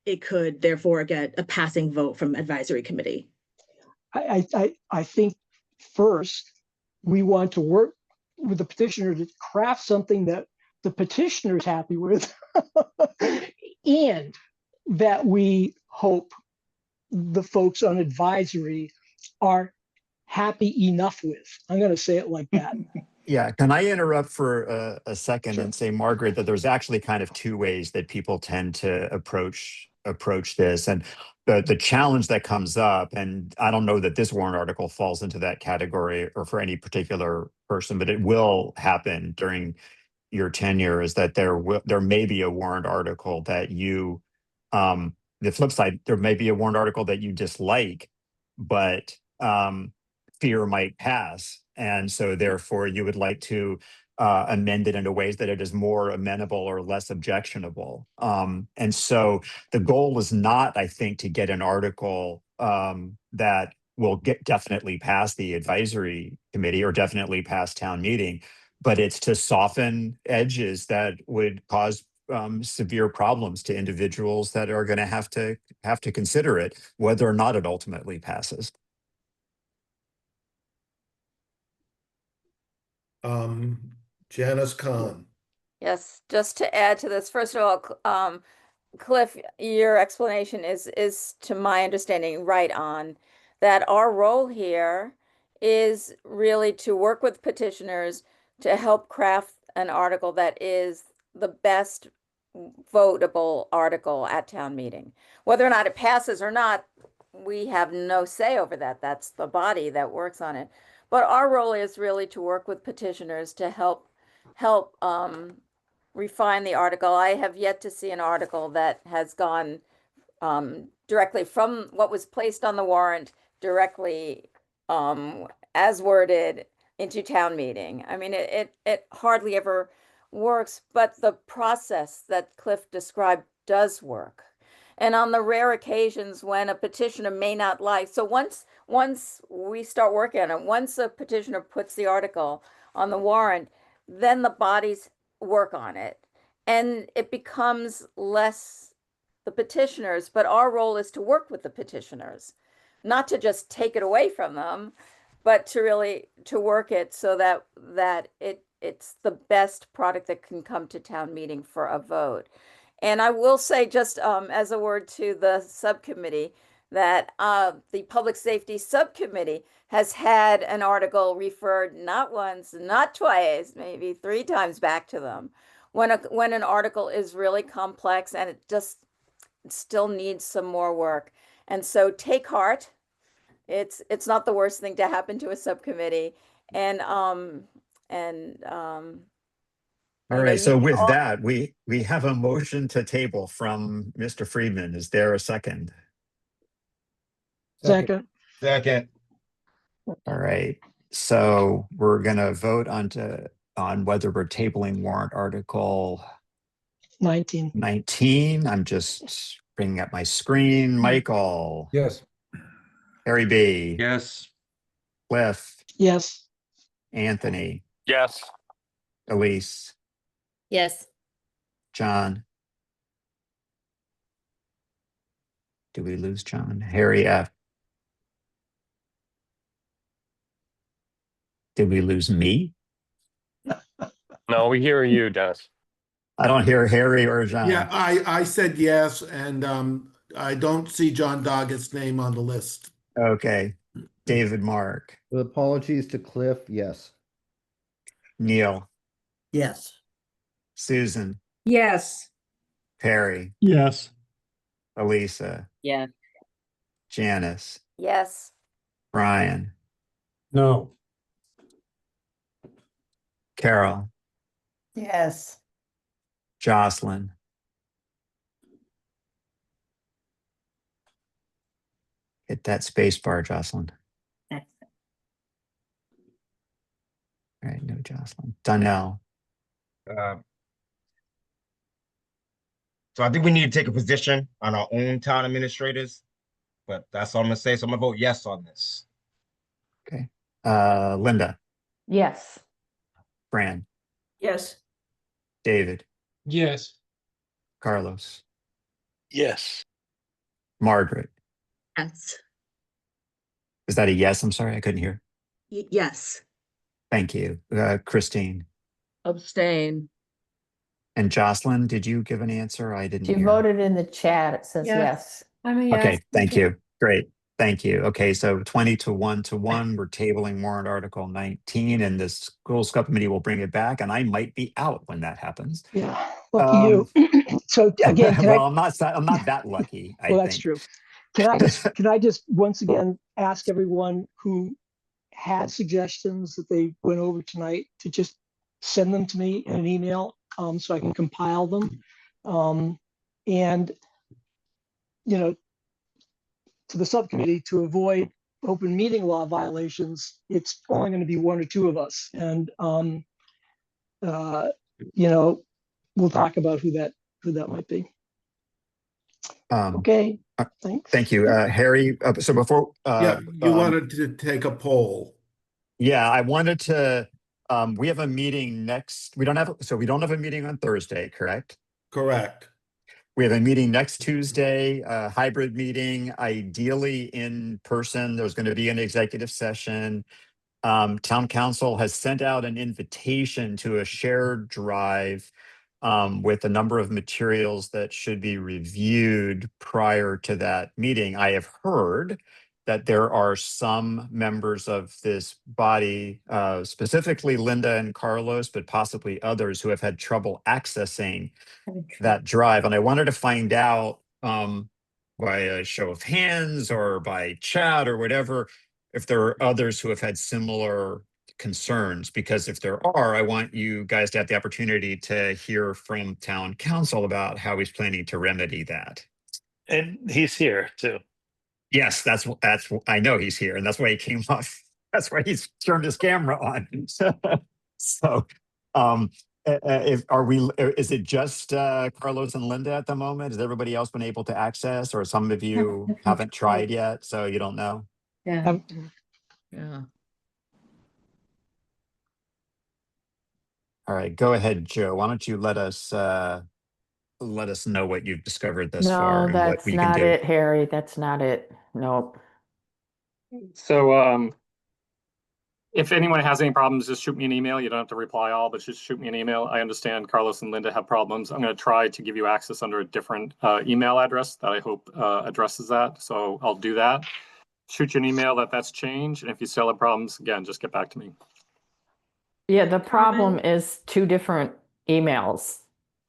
it could therefore get a passing vote from advisory committee. I think first we want to work with the petitioner to craft something that the petitioner is happy with and that we hope the folks on advisory are happy enough with. I'm going to say it like that. Yeah, can I interrupt for a second Sure. and say, Margaret, that there's actually kind of two ways that people tend to approach approach this. And the challenge that comes up, and I don't know that this warrant article falls into that category or for any particular person, but it will happen during your tenure, is that there may be a warrant article that you, the flip side, there may be a warrant article that you dislike, but fear might pass. And so therefore you would like to amend it in a ways that it is more amenable or less objectionable. And so the goal is not, I think, to get an article that will definitely pass the advisory committee or definitely pass town meeting, but it's to soften edges that would cause severe problems to individuals that are going to have to consider it, whether or not it ultimately passes. Janice Kahn. Yes, just to add to this, first of all, Cliff, your explanation is, to my understanding, right on, that our role here is really to work with petitioners to help craft an article that is the best votable article at town meeting. Whether or not it passes or not, we have no say over that. That's the body that works on it. But our role is really to work with petitioners to help refine the article. I have yet to see an article that has gone directly from what was placed on the warrant directly as worded into town meeting. I mean, it hardly ever works, but the process that Cliff described does work. And on the rare occasions when a petitioner may not like, so once we start working on it, once a petitioner puts the article on the warrant, then the bodies work on it. And it becomes less the petitioners, but our role is to work with the petitioners, not to just take it away from them, but to really to work it so that it's the best product that can come to town meeting for a vote. And I will say, just as a word to the subcommittee, that the Public Safety Subcommittee has had an article referred not once, not twice, maybe 3 times back to them when an article is really complex and it still needs some more work. And so take heart. It's not the worst thing to happen to a subcommittee. And all right. So with that, we have a motion to table from Mr. Friedman. Is there a second? Second. Second. All right. So we're going to vote on whether we're tabling warrant article 19. I'm just bringing up my screen. Michael. Yes. Harry B. Yes. Cliff. Yes. Anthony. Yes. Elise. Yes. John. Do we lose John? Harry F. Did we lose me? No, we hear you, Dennis. I don't hear Harry or John. Yeah, I said yes, and I don't see John Doggett's name on the list. Okay. David Mark. With apologies to Cliff, yes. Neil. Yes. Susan. Yes. Perry. Yes. Elisa. Yeah. Janice. Yes. Brian. No. Carol. Yes. Jocelyn. Hit that space bar, Jocelyn. All right, no Jocelyn. Donnell. So I think we need to take a position on our own town administrators, but that's all I'm gonna say. So I'm gonna vote yes on this. Okay. Linda. Yes. Fran. Yes. David. Yes. Carlos. Yes. Margaret. Yes. Is that a yes? I'm sorry, I couldn't hear. Yes. Thank you. Christine. Abstain. And Jocelyn, did you give an answer? I didn't She hear. voted in the chat. It says yes. I'm a yes. Okay, thank you. Great. Thank you. Okay, so 20 to 1, we're tabling warrant article 19 and the school subcommittee will bring it back and I might be out when that happens. Yeah. Lucky you. So again, can well, I'm not that lucky. well, that's true. Can I just once again ask everyone who had suggestions that they went over tonight to just send them to me in an email, so I can compile them. And, you know, to the subcommittee, to avoid open meeting law violations, it's only going to be one or two of us. And, you know, we'll talk about who that might be. Okay, thanks. Thank you, Harry. So before, Yeah, you wanted to take a poll. Yeah, I wanted to. We have a meeting next. We don't have a meeting on Thursday, correct? Correct. We have a meeting next Tuesday, a hybrid meeting, ideally in person. There's going to be an executive session. Town council has sent out an invitation to a shared drive with a number of materials that should be reviewed prior to that meeting. I have heard that there are some members of this body, specifically Linda and Carlos, but possibly others, who have had trouble accessing that drive. And I wanted to find out by a show of hands or by chat or whatever, if there are others who have had similar concerns, because if there are, I want you guys to have the opportunity to hear from town council about how he's planning to remedy that. And he's here too. Yes, that's I know he's here, and that's why he came off. That's why he's turned his camera on. So, is it just Carlos and Linda at the moment? Has everybody else been able to access, or some of you haven't tried yet, so you don't know? Yeah. Yeah. All right, go ahead, Joe. Why don't you let us know what you've discovered thus far No, and what that's we can not do. it, Harry. That's not it. Nope. So if anyone has any problems, just shoot me an email. You don't have to reply all, but just shoot me an email. I understand Carlos and Linda have problems. I'm going to try to give you access under a different email address that I hope addresses that. So I'll do that. Shoot you an email that's changed. And if you still have problems, again, just get back to me. Yeah, the problem is two different emails.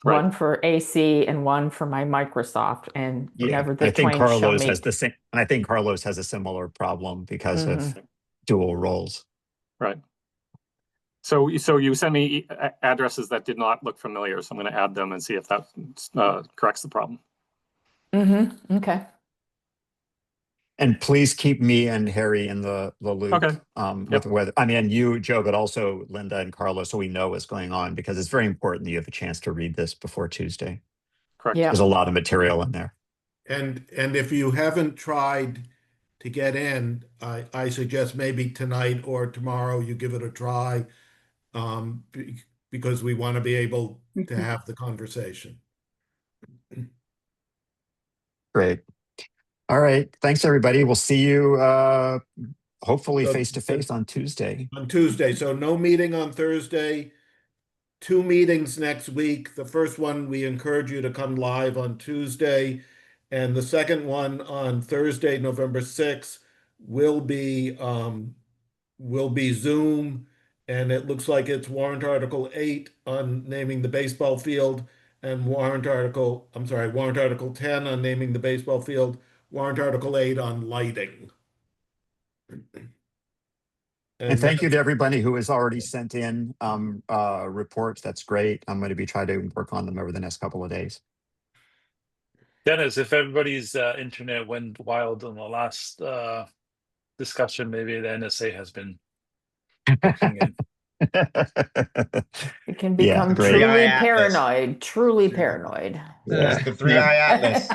Right. One for AC and one for my Microsoft, and whenever the I think twain shall Carlos meet. has the same. I think Carlos has a similar problem because of dual roles. Right. So you send me addresses that did not look familiar, so I'm going to add them and see if that corrects the problem. Okay. And please keep me and Harry in the loop. Okay. With whether, I mean, you, Joe, but also Linda and Carlos, so we know what's going on, because it's very important that you have a chance to read this before Tuesday. Correct. There's a lot of material in there. And if you haven't tried to get in, I suggest maybe tonight or tomorrow you give it a try, because we want to be able to have the conversation. Great. All right. Thanks, everybody. We'll see you hopefully So- face to face on Tuesday. On Tuesday, so no meeting on Thursday, 2 meetings next week. The first one, we encourage you to come live on Tuesday, and the second one on Thursday, November 6th, will be Zoom, and it looks like it's warrant article 8 on naming the baseball field, and warrant article 10 on naming the baseball field, warrant article 8 on lighting. And thank you to everybody who has already sent in reports. That's great. I'm going to be trying to work on them over the next couple of days. Dennis, if everybody's internet went wild in the last discussion, maybe the NSA has been looking in. It can become great. truly 3i Atlas. paranoid. Truly paranoid. That's the 3i Atlas.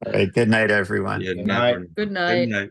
All right. Good night, everyone. Yeah, Good night. Good night. Good night.